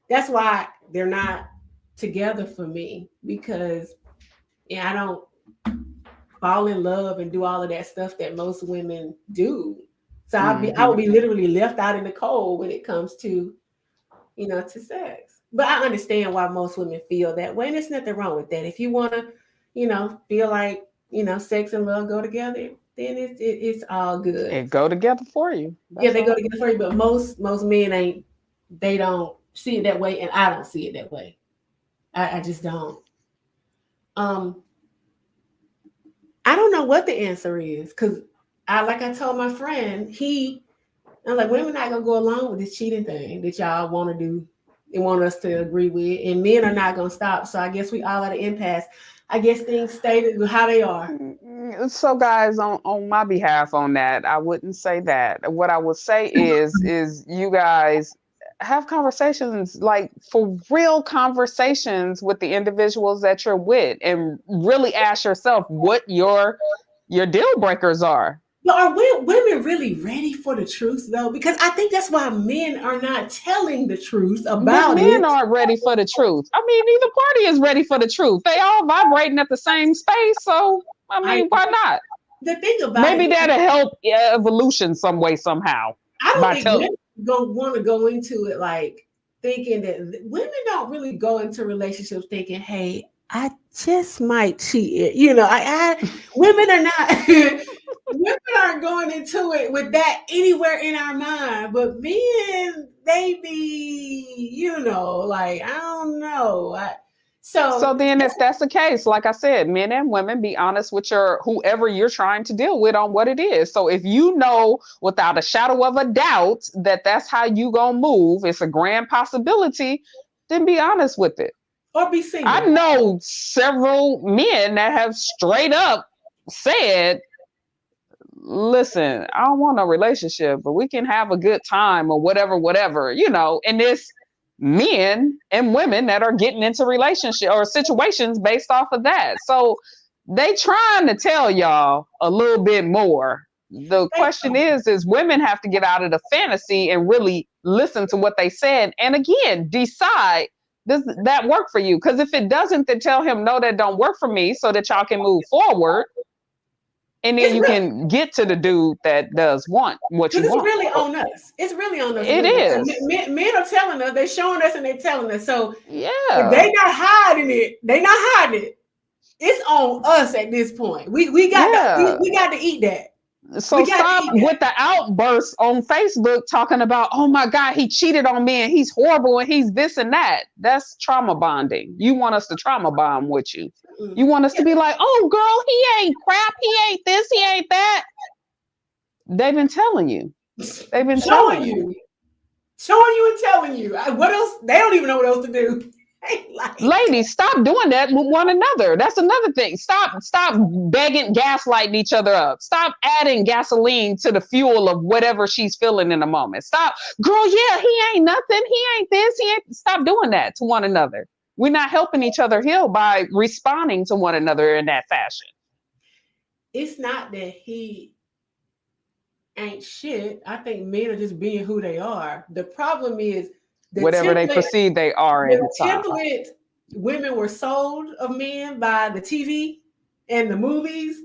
That's why they're not together for me because I don't fall in love and do all of that stuff that most women do. So I Mm-hmm. would be literally left out in the cold when it comes to sex. But I understand why most women feel that way, and there's nothing wrong with that. If you want to, feel like sex and love go together, then it's all good. It go together for you. Yeah, That's they go all. together for you, but most men ain't. They don't see it that way, and I don't see it that way. I just don't. Um, I don't know what the answer is because like I told my friend, I'm like, women not gonna go along with this cheating thing that y'all want to do and want us to agree with, and men are not gonna stop. So I guess we all at an impasse. I guess things stay how they are. So guys, on my behalf on that, I wouldn't say that. What I would say is you guys have conversations, like for real conversations with the individuals that you're with, and really ask yourself what your deal breakers are. But are women really ready for the truth though? Because I think that's why men are not telling the truth But about men it. aren't ready for the truth. I mean, neither party is ready for the truth. They all vibrating at the same space. So, I I mean, why not? The thing about it, Maybe that'll help evolution some way, somehow. I don't By think tell women don't want to go into it like thinking that women don't really go into relationships thinking, "Hey, I just might cheat." Women are not women aren't going into it with that anywhere in our mind, but men, they be, like I don't know. So So then, if that's the case, like I said, men and women, be honest with your whoever you're trying to deal with on what it is. So if you know without a shadow of a doubt that that's how you gonna move, it's a grand possibility. Then be honest with it. or be I single. know several men that have straight up said, listen, I don't want a relationship, but we can have a good time or whatever, whatever, and this men and women that are getting into relationship or situations based off of that. So they trying to tell y'all a little bit more. The question is women have to get out of the fantasy and really listen to what they said, and again decide, does that work for you? Because if it doesn't, then tell him no, that don't work for me, so that y'all can move forward, and then It's you real, can get to the dude that does want what you because it's want. really on us. It's really on us It women. is. Men are telling us, they're showing us, and they're telling us. So if Yeah. they not hiding it, they not hiding it. It's on us at this point. We got Yeah. we got to eat that. So We got to stop eat with that. the outbursts on Facebook talking about, oh my God, he cheated on me and he's horrible and he's this and that. That's trauma bonding. You want us to trauma bond with you. You want us to be like, oh girl, he ain't crap. He ain't this. He ain't that. They've been telling you. They've been Showing telling you. you, showing you, and telling you. What else? They don't even know what else to do. Like, Ladies, stop doing that with one another. That's another thing. Stop begging, gaslighting each other up. Stop adding gasoline to the fuel of whatever she's feeling in a moment. Stop, girl, yeah, he ain't nothing. He ain't this. He ain't. Stop doing that to one another. We're not helping each other heal by responding to one another in that fashion. it's not that he ain't shit. I think men are just being who they are. The problem is the Whatever they template. perceive they are in The time. template women were sold of men by the TV and the movies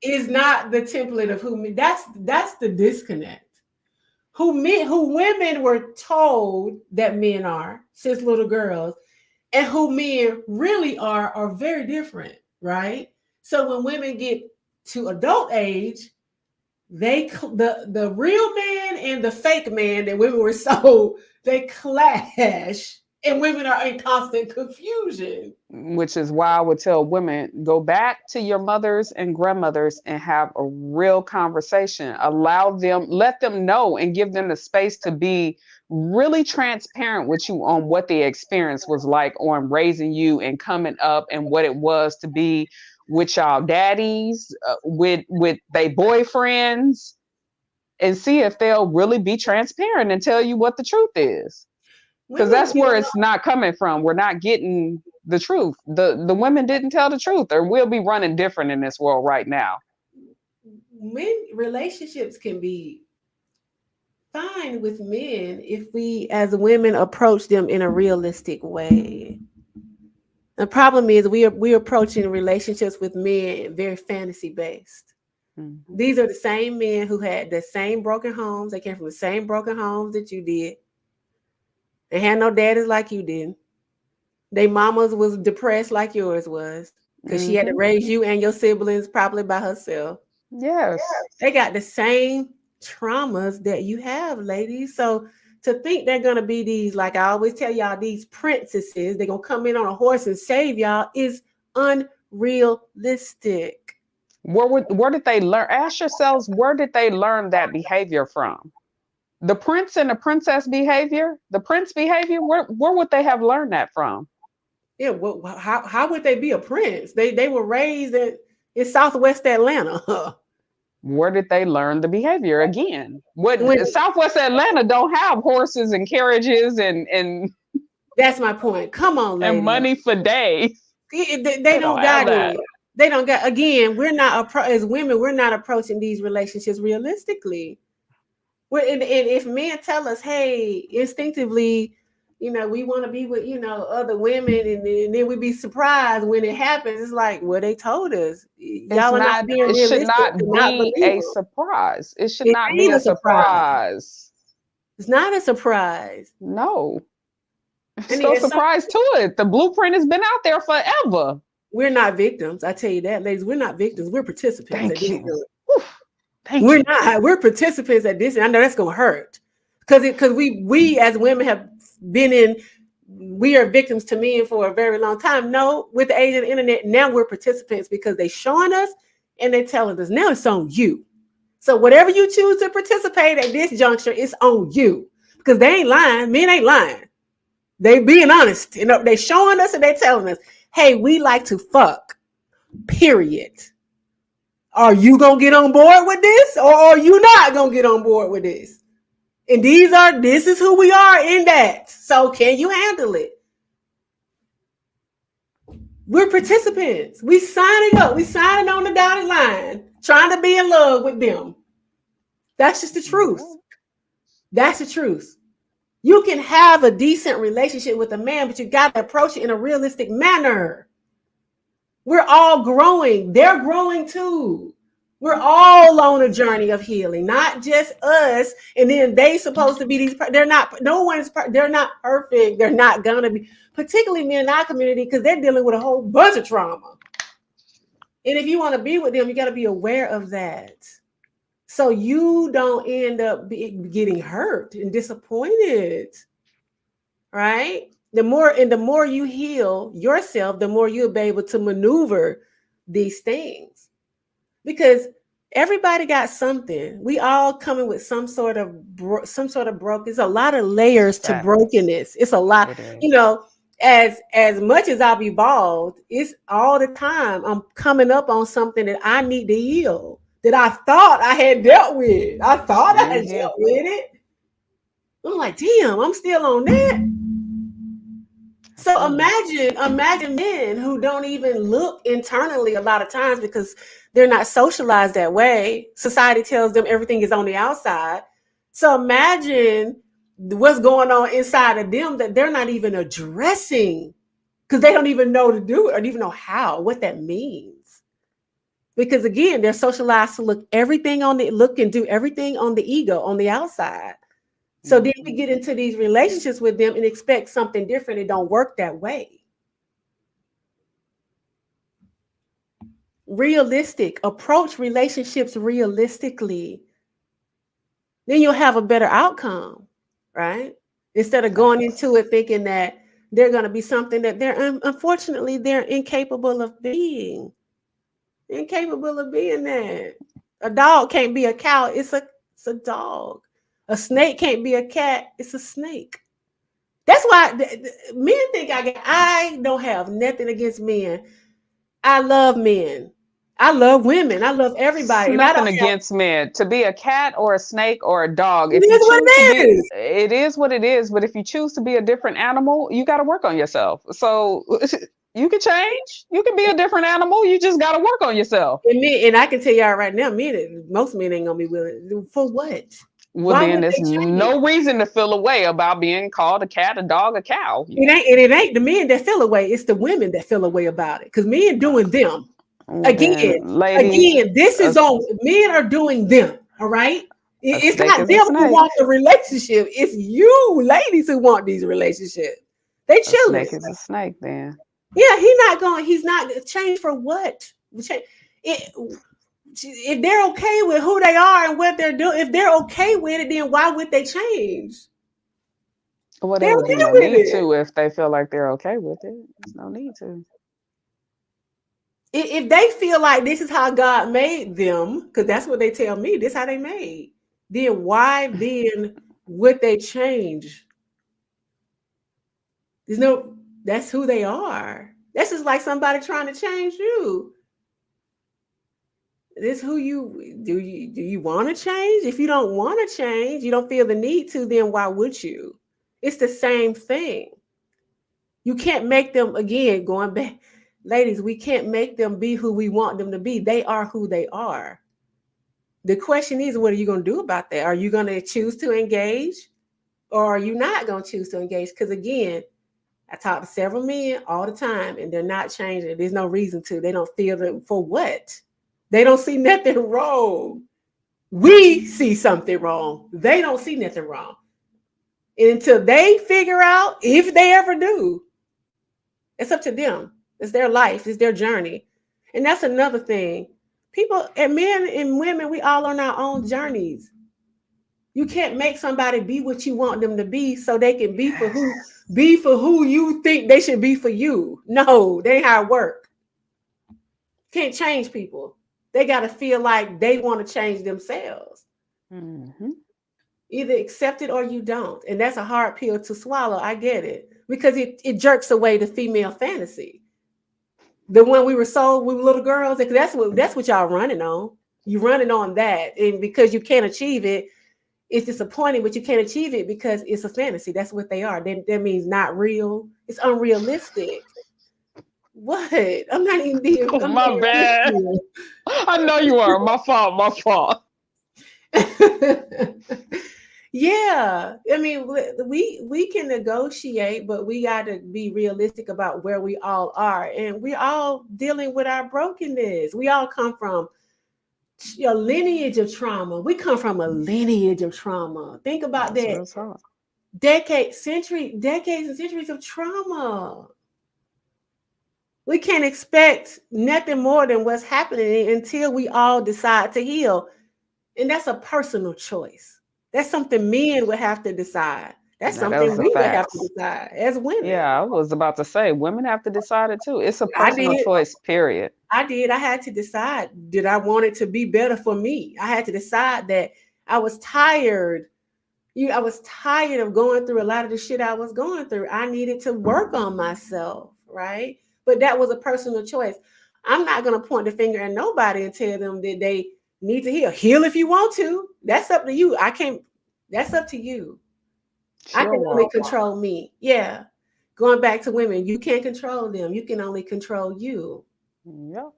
is not the template of who men. That's the disconnect. Who women were told that men are since little girls, and who men really are very different, right? So when women get to adult age, the real man and the fake man that women were sold, they clash, and women are in constant confusion. Which is why I would tell women, go back to your mothers and grandmothers and have a real conversation. Allow them, let them know, and give them the space to be really transparent with you on what the experience was like on raising you and coming up, and what it was to be with y'all daddies, with they boyfriends, and see if they'll really be transparent and tell you what the truth is, because Women that's will where it's not coming from. We're not getting the truth. The women didn't tell the truth, or we'll be running different in this world right now. relationships can be fine with men if we as women approach them in a realistic way. The problem is we're approaching relationships with men very fantasy based. Mm-hmm. These are the same men who had the same broken homes. They came from the same broken homes that you did. They had no daddies like you did. Their mamas was depressed like yours was, because she had to Mm-hmm. raise you and your siblings probably by herself. Yes. They got the same traumas that you have, ladies. So to think they're gonna be these, like I always tell y'all, these princesses, they're gonna come in on a horse and save y'all is unrealistic. Where did they learn? Ask yourselves, where did they learn that behavior from? The prince and the princess behavior, the prince behavior. Where would they have learned that from? Yeah, well, how would they be a prince? They were raised in Southwest Atlanta. Where did they learn the behavior again? What When Southwest Atlanta don't have horses and carriages and that's my point. Come on, and ladies. money for days. They They don't don't have got that. it. They don't got. Again, we're not as women. We're not approaching these relationships realistically. And if men tell us, hey, instinctively, we want to be with other women, and then we be surprised when it happens. It's like, well, they told us. It's Y'all are not not, being it should realistic to not not be believe a them. surprise. It should It not be ain't a a surprise. surprise. It's not a surprise. No. It's And no it's surprise to it. The blueprint has been out there forever. we're not victims. I tell you that, ladies. We're not victims. We're participants at Thank this you. point. Whew. Thank We're you. not. We're participants at this. And I know that's gonna hurt because we as women have been in. We are victims to men for a very long time. No, with the age of the internet, now we're participants because they showing us and they telling us now it's on you. So whatever you choose to participate at this juncture, it's on you because they ain't lying. Men ain't lying. They being honest. They showing us and they telling us, hey, we like to fuck. Period. Are you gonna get on board with this, or are you not gonna get on board with this? And this is who we are in that. So can you handle it? We're participants. We signing up. We signing on the dotted line, trying to be in love with them. That's just the truth. That's the truth. You can have a decent relationship with a man, but you got to approach it in a realistic manner. We're all growing. They're growing too. We're all on a journey of healing, not just us. And then they supposed to be these. They're not. No one's. They're not perfect. They're not gonna be. Particularly men in our community, because they're dealing with a whole bunch of trauma. And if you want to be with them, you got to be aware of that, so you don't end up getting hurt and disappointed. Right? The more you heal yourself, the more you'll be able to maneuver these things. Because everybody got something. We all coming with some sort of broken. There's a lot of layers to brokenness. It's a lot, as much as I've evolved, it's all the time I'm coming up on something that I need to heal, that I thought I had dealt with. I thought I had dealt with it. I'm like, damn, I'm still on that. So imagine men who don't even look internally a lot of times because they're not socialized that way. Society tells them everything is on the outside. So imagine what's going on inside of them that they're not even addressing because they don't even know to do it or even know what that means. Because again, they're socialized to look and do everything on the ego, on the outside. So then we get into these relationships with them and expect something different. It don't work that way. Approach relationships realistically. Then you'll have a better outcome, right? Instead of going into it thinking that they're going to be something that unfortunately, they're incapable of being. Incapable of being that. A dog can't be a cow. It's a dog. A snake can't be a cat. It's a snake. That's why men think I don't have nothing against men. I love men. I love women. I love everybody. Nothing against men. To be a cat or a snake or a dog, it is what it is. But if you choose to be a different animal, you got to work on yourself. So you can change. You can be a different animal. You just got to work on yourself. And I can tell y'all right now, most men ain't gonna be willing for what. Well, then there's no reason to feel away about being called a cat, a dog, a cow. It ain't the men that feel away. It's the women that feel away about it. Because men doing them. Again, this is on men are doing them. All right. It's not them who want the relationship. It's you ladies who want these relationships. They chilling. Snake is a snake then. Yeah, he's not changed for what? If they're okay with who they are and what they're doing, if they're okay with it, then why would they change? Well, there would be no need to if they feel like they're okay with it. There's no need to. If they feel like this is how God made them, because that's what they tell me, this is how they made, then why then would they change? That's who they are. That's just like somebody trying to change you. This who do you want to change? If you don't want to change, you don't feel the need to, then why would you? It's the same thing. You can't make them, again, going back, ladies, we can't make them be who we want them to be. They are who they are. The question is, what are you going to do about that? Are you going to choose to engage or are you not going to choose to engage? Because again, I talk to several men all the time and they're not changing. There's no reason to. They don't feel it for what? They don't see nothing wrong. We see something wrong. They don't see nothing wrong. And until they figure out, if they ever do, it's up to them. It's their life. It's their journey. And that's another thing. People, and men and women, we all on our own journeys. You can't make somebody be what you want them to be so they can be for who you think they should be for you. No, that ain't how it works. Can't change people. They got to feel like they want to change themselves. Mm-hmm. Either accept it or you don't. And that's a hard pill to swallow. I get it. Because it jerks away the female fantasy. The one we were sold, we were little girls. That's what y'all running on. You running on that. And because you can't achieve it, it's disappointing, but you can't achieve it because it's a fantasy. That's what they are. That means not real. It's unrealistic. What? I'm not even being. I'm My bad. being I know you are. My fault. My fault. real. Yeah, I mean, we can negotiate, but we got to be realistic about where we all are, and we all dealing with our brokenness. We all come from a lineage of trauma. We come from a lineage of trauma. Think about That's that. real talk. Decades and centuries of trauma. We can't expect nothing more than what's happening until we all decide to heal. And that's a personal choice. That's something men would have to decide. That's Now, something those are we would have to facts. decide as women. Yeah, I was about to say women have to decide it too. It's a I personal did. choice, period. I did. I had to decide, did I want it to be better for me? I had to decide that I was tired. I was tired of going through a lot of the shit I was going through. I needed to work on myself, right? But that was a personal choice. I'm not going to point the finger at nobody and tell them that they need to heal. Heal if you want to. That's up to you. I can't. That's up to you. It's I your can only walk. control me. Yeah. Going back to women, you can't control them. You can only control you. Yep.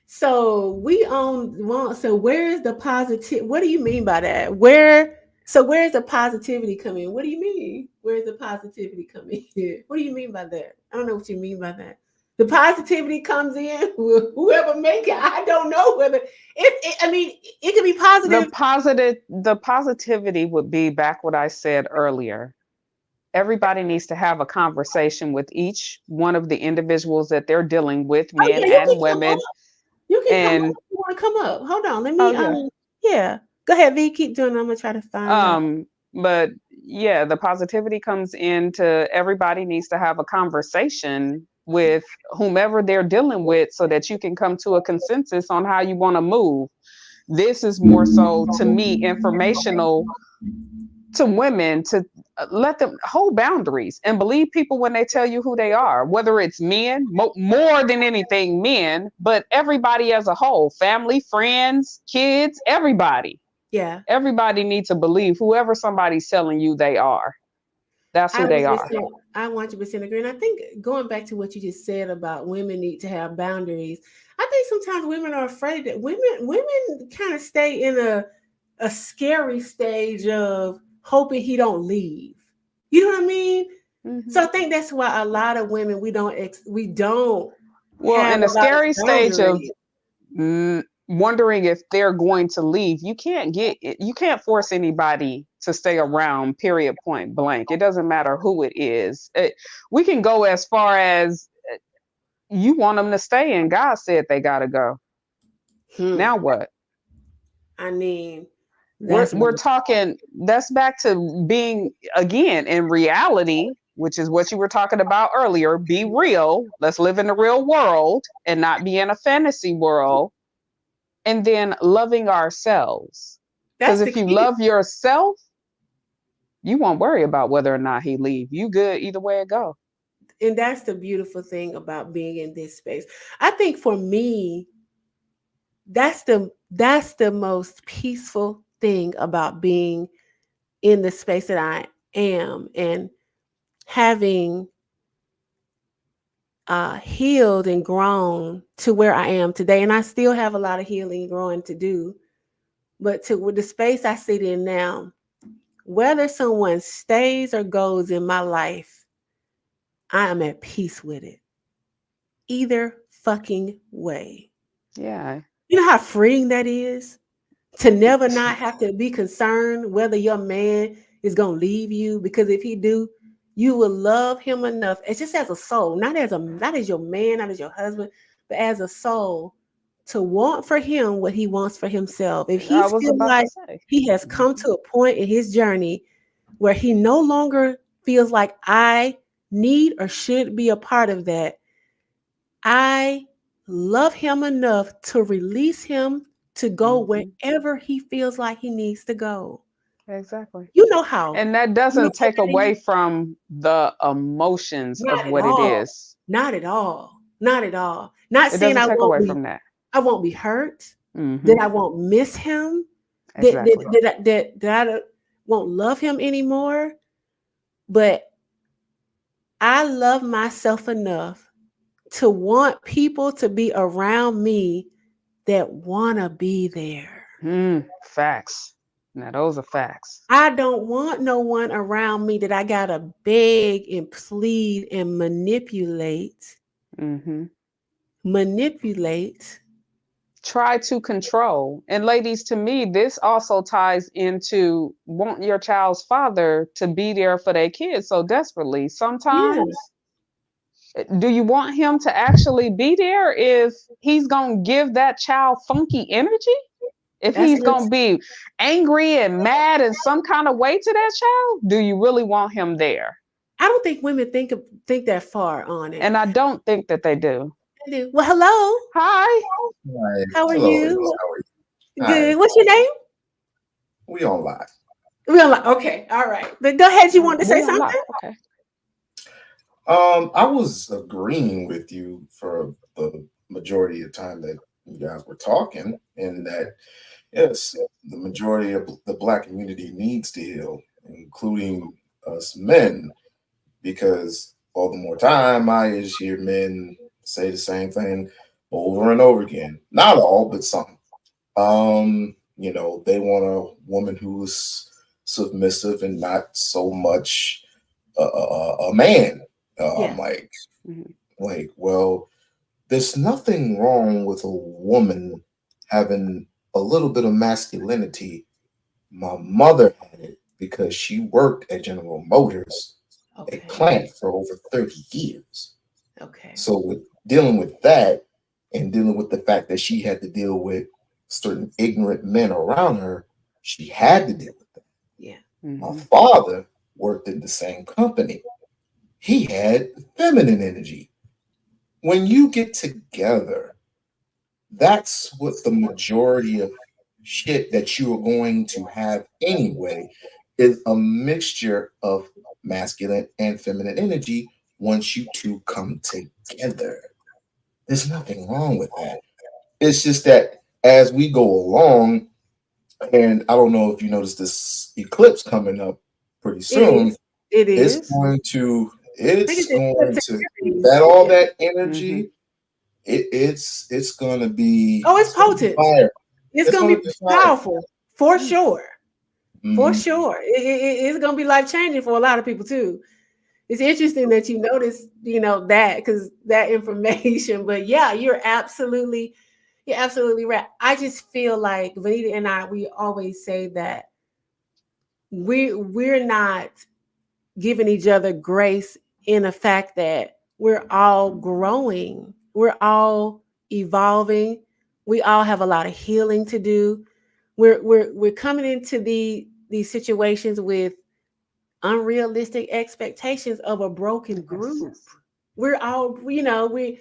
So we own well, so where is the positive? What do you mean by that? Where's the positivity coming? What do you mean? Where's the positivity coming in? What do you mean by that? I don't know what you mean by that. The positivity comes in, whoever make it. I don't know whether I mean it could be positive. The positivity would be back what I said earlier. Everybody needs to have a conversation with each one of the individuals that they're dealing with, Oh men yeah, you can and come up. women. You can come up And if you want to come up. Hold on. Let oh me yeah. yeah. Go ahead, V. Keep doing it. I'm gonna try to find out. But yeah, the positivity comes into everybody needs to have a conversation with whomever they're dealing with so that you can come to a consensus on how you want to move. This is more so to me informational to women to let them hold boundaries and believe people when they tell you who they are, whether it's men, more than anything, men, but everybody as a whole, family, friends, kids, everybody. Yeah. Everybody needs to believe whoever somebody's telling you they are. That's I who they are. 100%, I 100% agree. And I think going back to what you just said about women need to have boundaries, I think sometimes women are afraid that women kind of stay in a scary stage of hoping he don't leave. You know what I mean? So Mm-hmm. I think that's why a lot of women we don't Well, have in the a lot of scary stage of boundaries. wondering if they're going to leave, you can't force anybody to stay around, period, point blank. It doesn't matter who it is. We can go as far as you want them to stay and God said they got to go. Hmm. Now what? I mean, we're that's we're real. talking, that's back to being again in reality, which is what you were talking about earlier. Be real. Let's live in the real world and not be in a fantasy world. And then loving ourselves. Because That's the if you key. love yourself, you won't worry about whether or not he leave. You good either way it go. And that's the beautiful thing about being in this space. I think for me, that's the most peaceful thing about being in the space that I am and having healed and grown to where I am today. And I still have a lot of healing and growing to do. But to with the space I sit in now, whether someone stays or goes in my life, I am at peace with it. Either fucking way. Yeah. You know how freeing that is? To never not have to be concerned whether your man is gonna leave you, because if he do, you will love him enough. It's just as a soul, not as your man, not as your husband, but as a soul to want for him what he wants for himself. If I he's was feel about to like say. he has come Mhm. to a point in his journey where he no longer feels like I need or should be a part of that, I love him enough to release him to go Mhm. wherever he feels like he needs to go. Exactly. You know how. And that You know doesn't take how away from the emotions of not at what it all. is. Not at all. Not at all. Not It saying doesn't take away from that. I won't be hurt, that Hmm. I won't miss him, Exactly. That I won't love him anymore, but I love myself enough to want people to be around me that want to be there. Facts. Now those are facts. I don't want no one around me that I got to beg and plead and Hmm. manipulate. Try to control. And ladies, to me, this also ties into want your child's father to be there for their kids so desperately. Yeah, Sometimes, do you want him to actually be there if he's going to give that child funky energy? If that's he's it. going to be angry and mad in some kind of way to that child, do you really want him there? I don't think women think that far on it. And I don't think that they do. They do. Well, hello. Hi. Hi. How are Hello, ladies. you? How are you? Hi. Good. What's your name? We on live. We're like, okay, all right. But go ahead. You wanted to say We on live. something? Okay. I was agreeing with you for the majority of time that you guys were talking, and that yes, the majority of the black community needs to heal, including us men, because all the more time I just hear men say the same thing over and over again. Not all, but some. They want a woman who's submissive and not so much a man. Yeah. Like, Mhm. well, there's nothing wrong with a woman having a little bit of masculinity. My mother had it because she worked at General Motors, a Okay. plant for over 30 years. Okay. So with dealing with that and dealing with the fact that she had to deal with certain ignorant men around her, she had to deal with that. Yeah. My Mhm. father worked in the same company. He had feminine energy. When you get together, that's what the majority of shit that you are going to have anyway is a mixture of masculine and feminine energy once you two come together. There's nothing wrong with that. It's just that as we go along, and I don't know if you notice this eclipse coming up pretty It soon, is. It it's is. going to I think it's it's going eclipse to Aries. that all Yeah. that Mhm. energy, it's gonna be Oh, it's it's gonna be potent. fire. It's It's gonna gonna be be fire. powerful for Mm. sure. For Hmm. sure. It's gonna be life changing for a lot of people too. It's interesting that you notice, that because that information. But yeah, you're absolutely right. I just feel like Vanita and I, we always say that we're not giving each other grace in the fact that we're all growing, we're all evolving, we all have a lot of healing to do. We're coming into these situations with unrealistic expectations of a broken Yes. group. We're all, we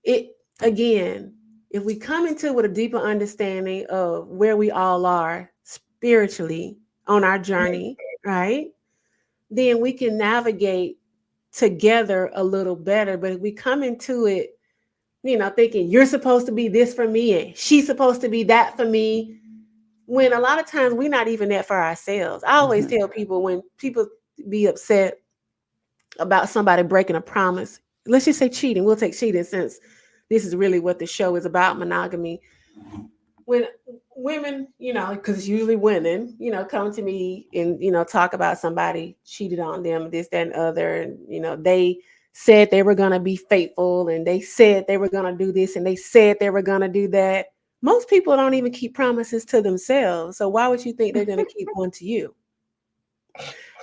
it again, if we come into it with a deeper understanding of where we all are spiritually on our journey, right? Then we can navigate together a little better. But if we come into it, thinking you're supposed to be this for me and she's supposed to be that for me, when a lot of times we're not even that for ourselves. I always Mhm. tell people when people be upset about somebody breaking a promise, let's just say cheating. We'll take cheating since this is really what the show is about, monogamy. When women, because it's usually women, come to me and, talk about somebody cheated on them, this, that, and other. And, they said they were going to be faithful and they said they were going to do this and they said they were going to do that. Most people don't even keep promises to themselves. So why would you think they're going to keep one to you?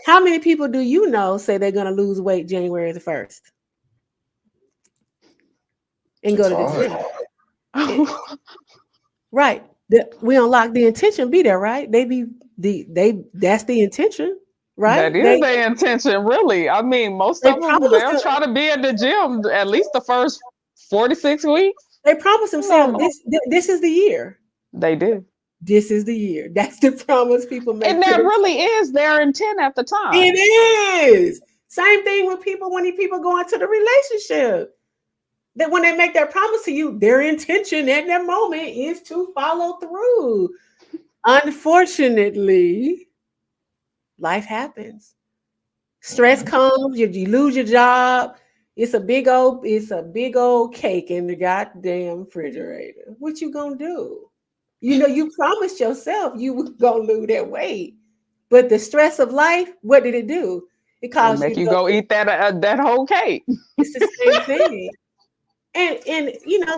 How many people do you know say they're going to lose weight January the 1st and go It's to the hard. gym? It, right. We unlock the intention be there, right? That's the intention, right? That is their intention, really. I mean, most They of them, promise they'll them try to be at the gym at least the first 46 weeks. they promise themselves Normal. this is the year. They do. This is the year. That's the promise people And make to that themselves. really is their intent at the time. It is. Same thing with people when people go into the relationship. That when they make that promise to you, their intention at that moment is to follow through. Unfortunately, life happens. Stress Mhm. comes, you lose your job. It's a big old cake in the goddamn refrigerator. What you gonna do? You know, you promised yourself you were gonna lose that weight. But the stress of life, what did it do? It It caused you make to you go go through. eat that whole cake. It's the same thing. And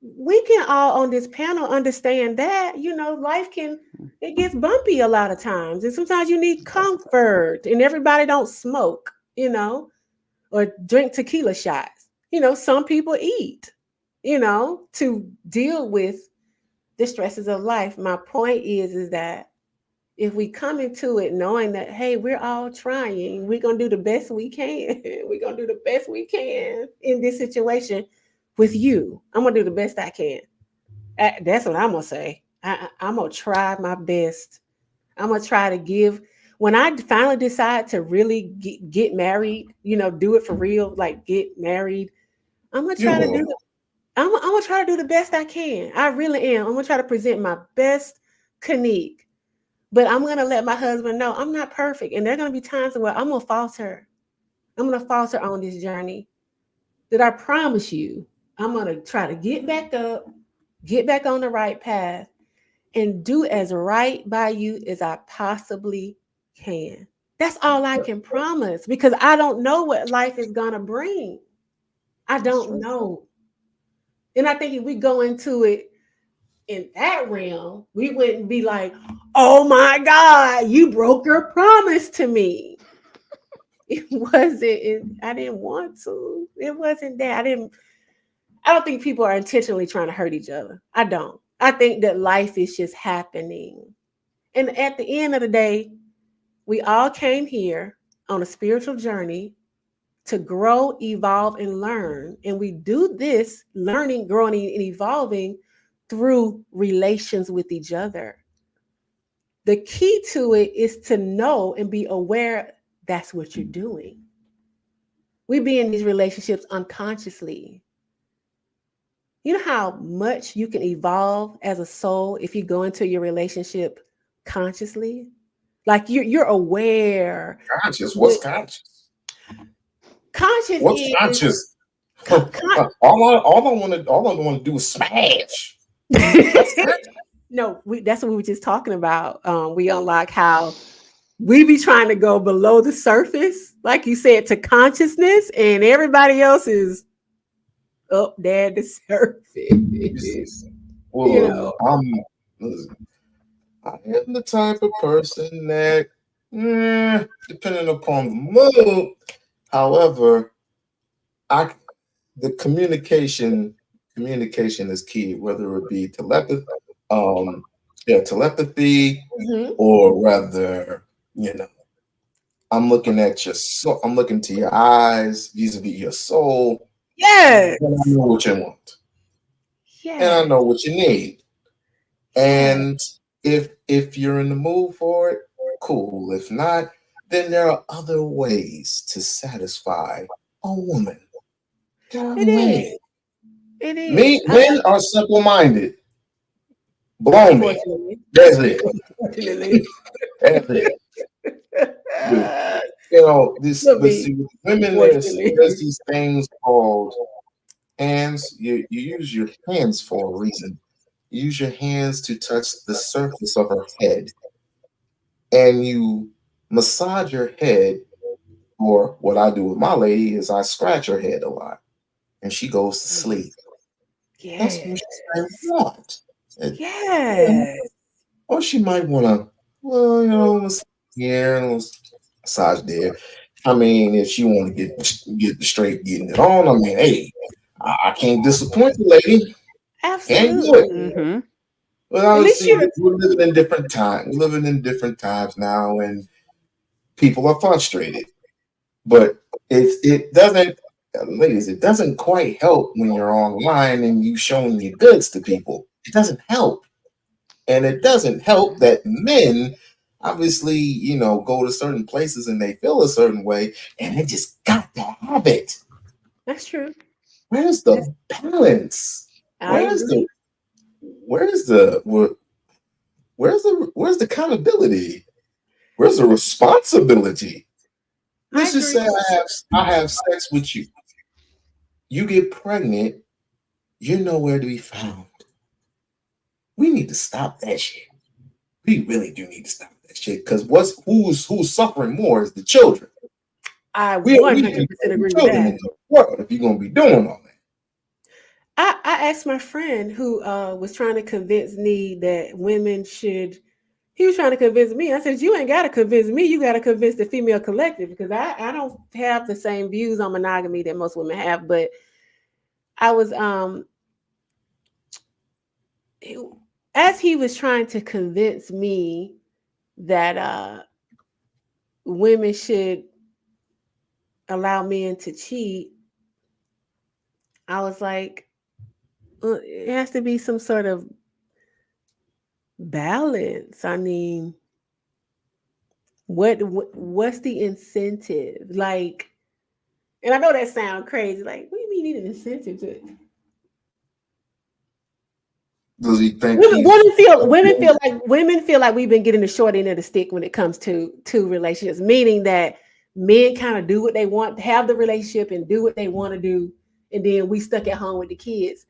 we can all on this panel understand that, life can it gets bumpy a lot of times. And sometimes you need comfort. And everybody don't smoke, or drink tequila shots. Some people eat, to deal with the stresses of life. My point is that if we come into it knowing that, hey, we're all trying, we're gonna do the best we can. We're gonna do the best we can in this situation with you. I'm gonna do the best I can. That's what I'm gonna say. I'm gonna try my best. I'm gonna try to give. When I finally decide to really get married, do it for real, like get married. I'm gonna You try to do will. the. I'm gonna try to do the best I can. I really am. I'm gonna try to present my best Kanique. But I'm gonna let my husband know I'm not perfect, and there are gonna be times where I'm gonna falter. I'm gonna falter on this journey. That I promise you, I'm gonna try to get back up, get back on the right path, and do as right by you as I possibly can. That's all I can promise because I don't know what life is gonna bring. I That's don't true. know. And I think if we go into it in that realm, we wouldn't be like, oh my God, you broke your promise to me. It wasn't, I didn't want to. It wasn't that. I don't think people are intentionally trying to hurt each other. I don't. I think that life is just happening. And at the end of the day, we all came here on a spiritual journey to grow, evolve, and learn. And we do this learning, growing, and evolving through relations with each other. The key to it is to know and be aware that's what you're doing. We be in these relationships unconsciously. You know how much you can evolve as a soul if you go into your relationship consciously? Like you're aware. Conscious. What's With conscious? conscious What's is conscious? con, con, All I want to do is smash. That's conscious. no, that's what we were just talking about. We unlock how we be trying to go below the surface, like you said, to consciousness, and everybody else is up there at the surface. You see. Well, You look, know, listen, I am the type of person that, depending upon the mood, however, I the communication is key, whether it be um, telepathy, mhm. or rather, you know, I'm looking to your eyes, vis-a-vis your soul, Yes, and I know what you want, and I yes, know what you need. yes. And if you're in the mood for it, cool. If not, then there are other ways to satisfy a woman. There are It other is. ways. It is. Me, men are simple-minded. Blow me. Unfortunately, That's it. unfortunately, That's it. But, uh, this. could But be. see, with women, Unfortunately, there's these things called hands. You use your hands for a reason. You use your hands to touch the surface of her head, and you massage your head. Or what I do with my lady is I scratch her head a lot, and she goes to sleep. That's what yes, I want. And, yes. or she might want to, well, massage here and massage there. I mean, if she want to get straight getting it on, I mean, hey, I can't disappoint the lady. Can't do it. Absolutely. Mm-hmm. But At least obviously, you. we're living in different times. We're living in different times now, and people are frustrated. But it doesn't, ladies, it doesn't quite help when you're online and you showing your goods to people. It doesn't help. And it doesn't help that men obviously, go to certain places and they feel a certain way and they just got to have it. That's true. Where's That's, the balance? I Where's the agree. where's the Where's the accountability? Where's the responsibility? I Let's just agree. say I have sex with you. You get pregnant, you're nowhere to be found. We need to stop that shit. We really do need to stop that shit. Because who's suffering more is the children. I We need to 100% bring the agree with children that. into the world if you're gonna be doing all that. I asked my friend who was trying to convince me that women should. He was trying to convince me. I said, "You ain't got to convince me. You got to convince the female collective because I don't have the same views on monogamy that most women have." But I was as he was trying to convince me that women should allow men to cheat. I was like, it has to be some sort of balance. I mean, what's the incentive? Like, and I know that sounds crazy. Like, what do you mean you need an incentive to it? Does he think Women, he's women feel like we've been getting the short end of the stick when it comes to relationships, meaning that men kind of do what they want, have the relationship and do what they want to do, and then we stuck at home with the kids.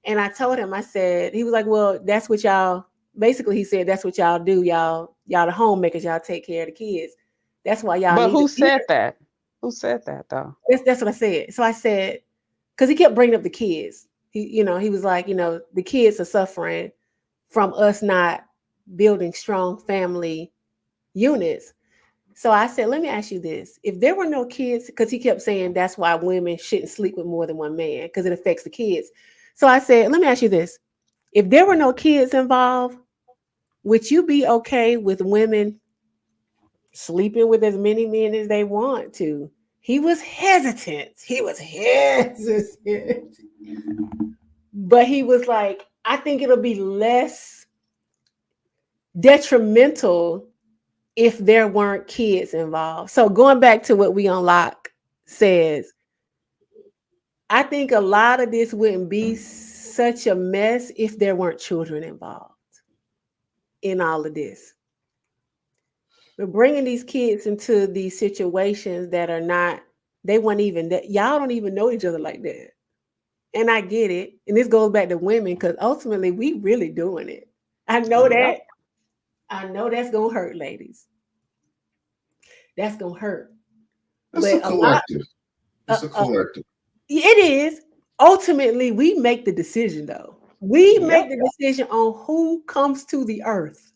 And I told him, I said, he was like, well, that's what y'all, basically he said, that's what y'all do. Y'all the homemakers, y'all take care of the kids. That's why y'all But need who to be said that? Who said that though? there. That's what I said. So I said, because he kept bringing up the kids. He was like, the kids are suffering from us not building strong family units. So I said, let me ask you this. If there were no kids, because he kept saying that's why women shouldn't sleep with more than one man, because it affects the kids. So I said, let me ask you this. If there were no kids involved, would you be okay with women sleeping with as many men as they want to? He was hesitant. But he was like, I think it'll be less detrimental if there weren't kids involved. So going back to what We Unlock says, I think a lot of this wouldn't be such a mess if there weren't children involved in all of this. We're bringing these kids into these situations that are not, they weren't even that, y'all don't even know each other like that. And I get it. And this goes back to women because ultimately we really doing it. I know Yep. that. I know that's gonna hurt, ladies. That's gonna hurt. it's a But a lot, collective. uh, It's a uh, collective. it is. Ultimately, we make the decision, though. We make Yep. the decision on who comes to the earth.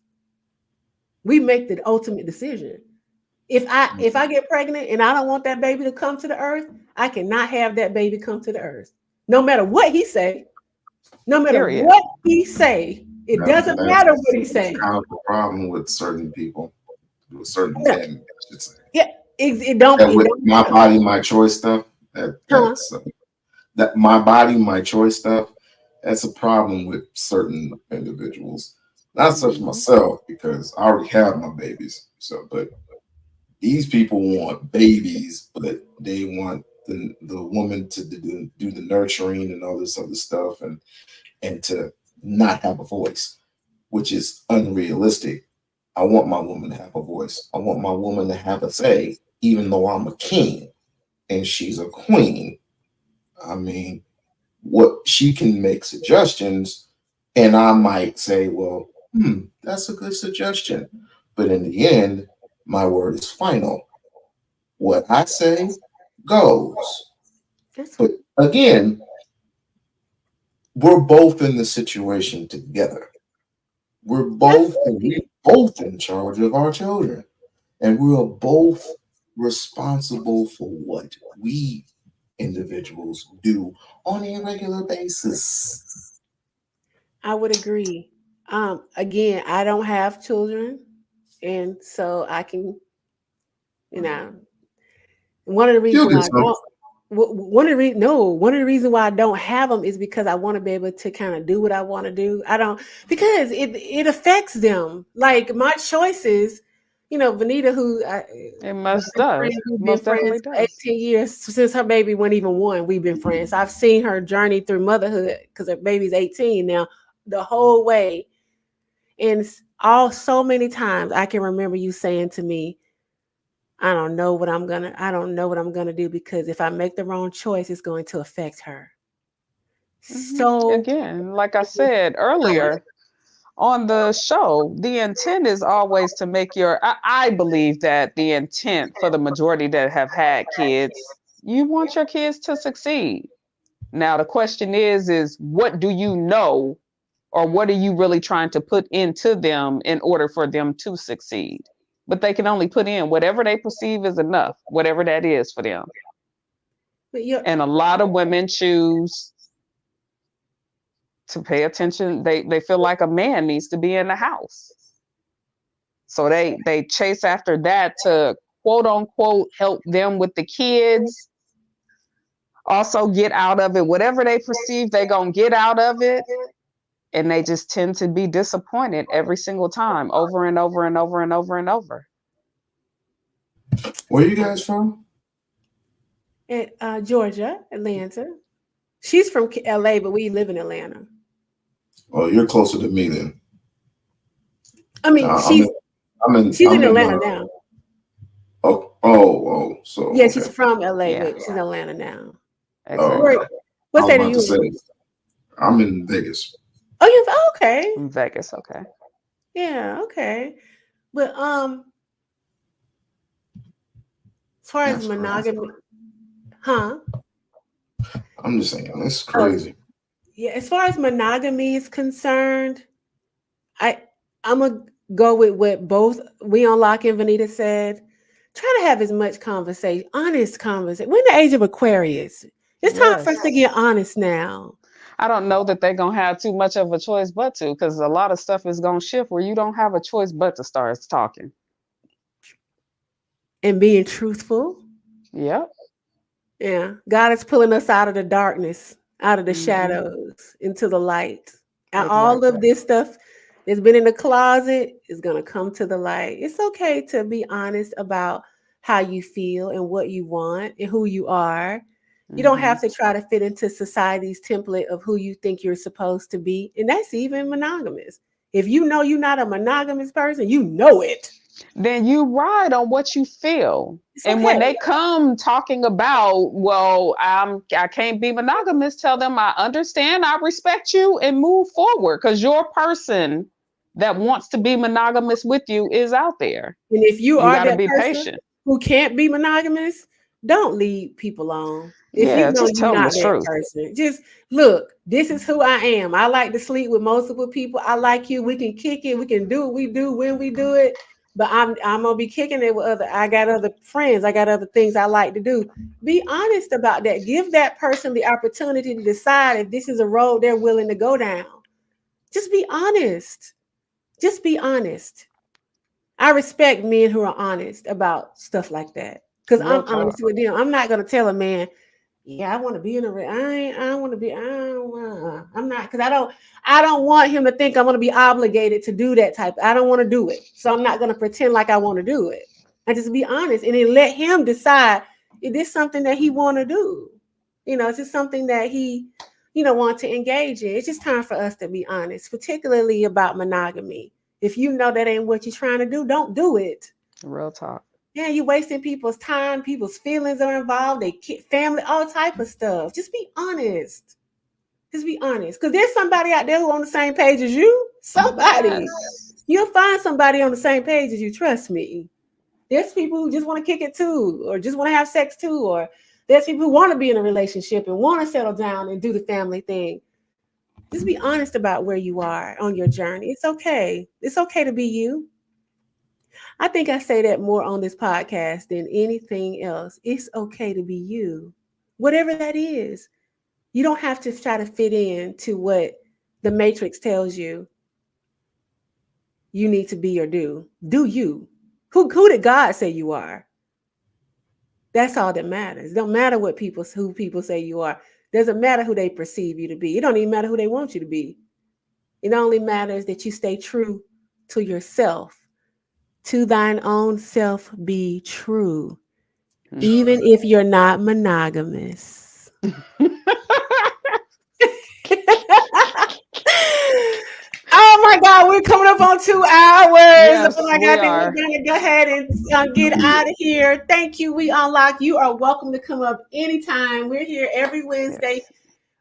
We make the ultimate decision. If I get pregnant and I don't want that baby to come to the earth, I cannot have that baby come to the earth. No matter what he say, no matter Period. what he say, it doesn't matter what he That's say. kind of the problem with certain people, with certain No, men, I should say. yeah, it don't That it with don't my matter. body, my choice stuff. Huh? That my body, my choice stuff. That's a problem with certain individuals. Not such Hmm. myself because I already have my babies. So, but these people want babies, but they want the woman to do the nurturing and all this other stuff, and to not have a voice, which is unrealistic. I want my woman to have a voice. I want my woman to have a say, even though I'm a king and she's a queen. I mean, what she can make suggestions, and I might say, well, that's a good suggestion. But in the end, my word is final. What I say goes. That's But again, we're both in the situation together. We're absolutely. both in charge of our children. And we are both responsible for what we individuals do on a regular basis. I would agree. Again, I don't have children, and so I can, you know, one of the You'll reasons get why I some. don't, one of the reasons why I don't have them is because I want to be able to kind of do what I want to do. I don't because it affects them. Like my choices, Vanita, who It most been friends, does. we've been Most friends definitely for does. 18 years since her baby wasn't even one. We've been friends. I've seen her journey through motherhood because her baby's 18 now, the whole way. And so many times I can remember you saying to me, I don't know what I'm gonna do, because if I make the wrong choice, it's going to affect her. So Again, like I said earlier on the show, the intent is always to make I believe that the intent for the majority that have had kids, you want your kids to succeed. Now the question is what do you know, or what are you really trying to put into them in order for them to succeed? But they can only put in whatever they perceive is enough, whatever that is for them. but you're And a lot of women choose to pay attention. They feel like a man needs to be in the house. So they chase after that to quote unquote help them with the kids. Also get out of it whatever they perceive they're gonna get out of it. And they just tend to be disappointed every single time, over and over and over and over and over. Where are you guys from? at Georgia, Atlanta. She's from LA, but we live in Atlanta. Oh, you're closer to me then. I mean, I'm in. she's in Atlanta now. So Yeah, okay. she's from LA, Yeah. but she's in Atlanta now. Exactly. Okay. What I state are was you about to in? say, I'm in Vegas. Okay. In Vegas, okay. Yeah, okay. But as far as That's monogamy, crazy. huh? I'm just saying, that's Oh, crazy. yeah, as far as monogamy is concerned, I'm gonna go with what both We Unlock and Vanita said. Try to have as much conversation, honest conversation. We're in the age of Aquarius. It's time for us to Yes. get honest now. I don't know that they're gonna have too much of a choice but to, because a lot of stuff is gonna shift where you don't have a choice but to start talking. And being truthful. Yep. Yeah. God is pulling us out of the darkness, out of the Mm-hmm. shadows, into the light. And all Exactly. of this stuff that's been in the closet is going to come to the light. It's okay to be honest about how you feel and what you want and who you are. You don't Mm-hmm. have to try to fit into society's template of who you think you're supposed to be. And that's even monogamous. If you know you're not a monogamous person, you know it. Then you ride on what you feel. It's And okay. when they come talking about, well, I can't be monogamous, tell them I understand, I respect you, and move forward, because your person that wants to be monogamous with you is out there. And if you You are got to that be person patient. who can't be monogamous, don't lead people on. If you Yeah, know just you're tell them the not that truth. person, just look, this is who I am. I like to sleep with multiple people. I like you. We can kick it. We can do what we do when we do it. But I'm gonna be kicking it with I got other friends. I got other things I like to do. Be honest about that. Give that person the opportunity to decide if this is a road they're willing to go down. Just be honest. Just be honest. I respect men who are honest about stuff like that, because Real I'm talk. honest with them. I'm not gonna tell a man, yeah, I want to be in a. I don't want to be. I'm not, because I don't want him to think I'm gonna be obligated to do that type. I don't want to do it, so I'm not gonna pretend like I want to do it. I just be honest and then let him decide if this something that he want to do. Is this something that he, want to engage in? It's just time for us to be honest, particularly about monogamy. If you know that ain't what you're trying to do, don't do it. Real talk. Yeah, you're wasting people's time. People's feelings are involved. They family, all type of stuff. Just be honest. Just be honest, because there's somebody out there who on the same page as you. Somebody, Yes. you'll find somebody on the same page as you. Trust me. There's people who just want to kick it too, or just want to have sex too, or there's people who want to be in a relationship and want to settle down and do the family thing. Just be honest about where you are on your journey. It's okay. It's okay to be you. I think I say that more on this podcast than anything else. It's okay to be you, whatever that is. You don't have to try to fit in to what the matrix tells you need to be or do. Do you? Who did God say you are? That's all that matters. It don't matter who people say you are. Doesn't matter who they perceive you to be. It don't even matter who they want you to be. It only matters that you stay true to yourself. To thine own self be true, even if you're not monogamous. Oh my God, we're coming up on 2 hours. Yes, Oh my we God, I think are. we're going to go ahead and get out of here. Thank you. We Unlock. You are welcome to come up anytime. We're here every Wednesday. Yes.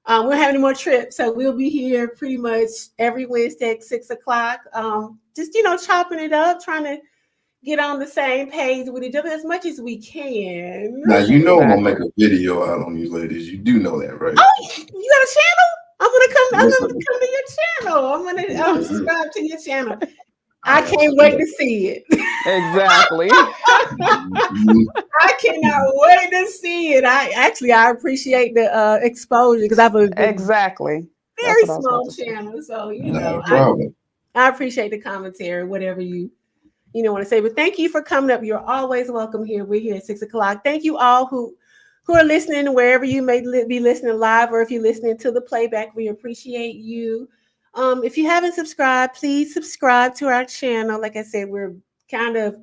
We don't have any more trips, so we'll be here pretty much every Wednesday at 6 o'clock. Just, chopping it up, trying to get on the same page with each other as much as we can. Now you know I'm gonna make Exactly. a video out on you ladies. You do know that, right? Oh, you got a channel? I'm Yes, gonna I come to your channel. I'm gonna do. subscribe to your channel. I I can't wait to absolutely. see it. Exactly. Mhm. I cannot wait to see it. I appreciate the exposure because I have a Exactly. That's very what I was about small to say. channel, so Not a problem. I appreciate the commentary, whatever you want to say. But thank you for coming up. You're always welcome here. We're here at 6 o'clock. Thank you all who are listening wherever you may be listening live, or if you're listening to the playback. We appreciate you. If you haven't subscribed, please subscribe to our channel. Like I said, we're kind of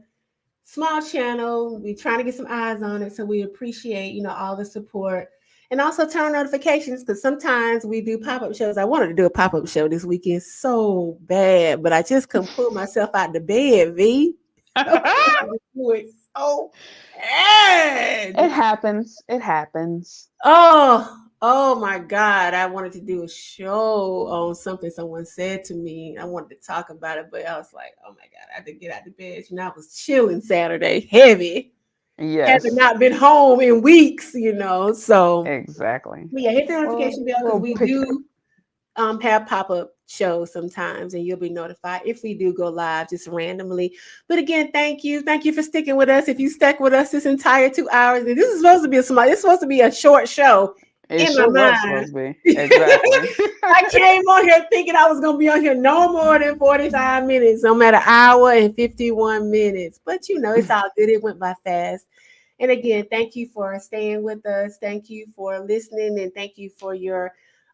small channel. We're trying to get some eyes on it, so we appreciate all the support. And also turn on notifications, because sometimes we do pop-up shows. I wanted to do a pop-up show this weekend so bad, but I just couldn't pull myself out the bed, V. I wanted to do it so bad. It happens. It happens. Oh my God. I wanted to do a show on something someone said to me. I wanted to talk about it, but I was like, oh my God, I had to get out of bed. I was chilling Saturday, heavy. Haven't Yes. not been home in weeks, So Exactly. but yeah, hit the Well, notification bell, because we'll we pick it up. do have pop-up shows sometimes, and you'll be notified if we do go live just randomly. But again, thank you for sticking with us. If you stuck with us this entire 2 hours, and this is supposed to be it's supposed to be a short show It in my sure was mind. supposed to be. Exactly. I came on here thinking I was going to be on here no more than 45 minutes, no matter hour and 51 minutes. But it's all good. It went by fast. And again, thank you for staying with us. Thank you for listening, and thank you for your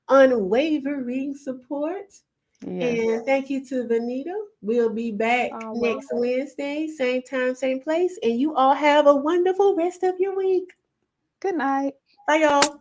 unwavering support. Yes. And thank you to Vanita. We'll be back Well, next Wednesday, same time, same place. And you all have a wonderful rest of your week. good night. Bye, y'all.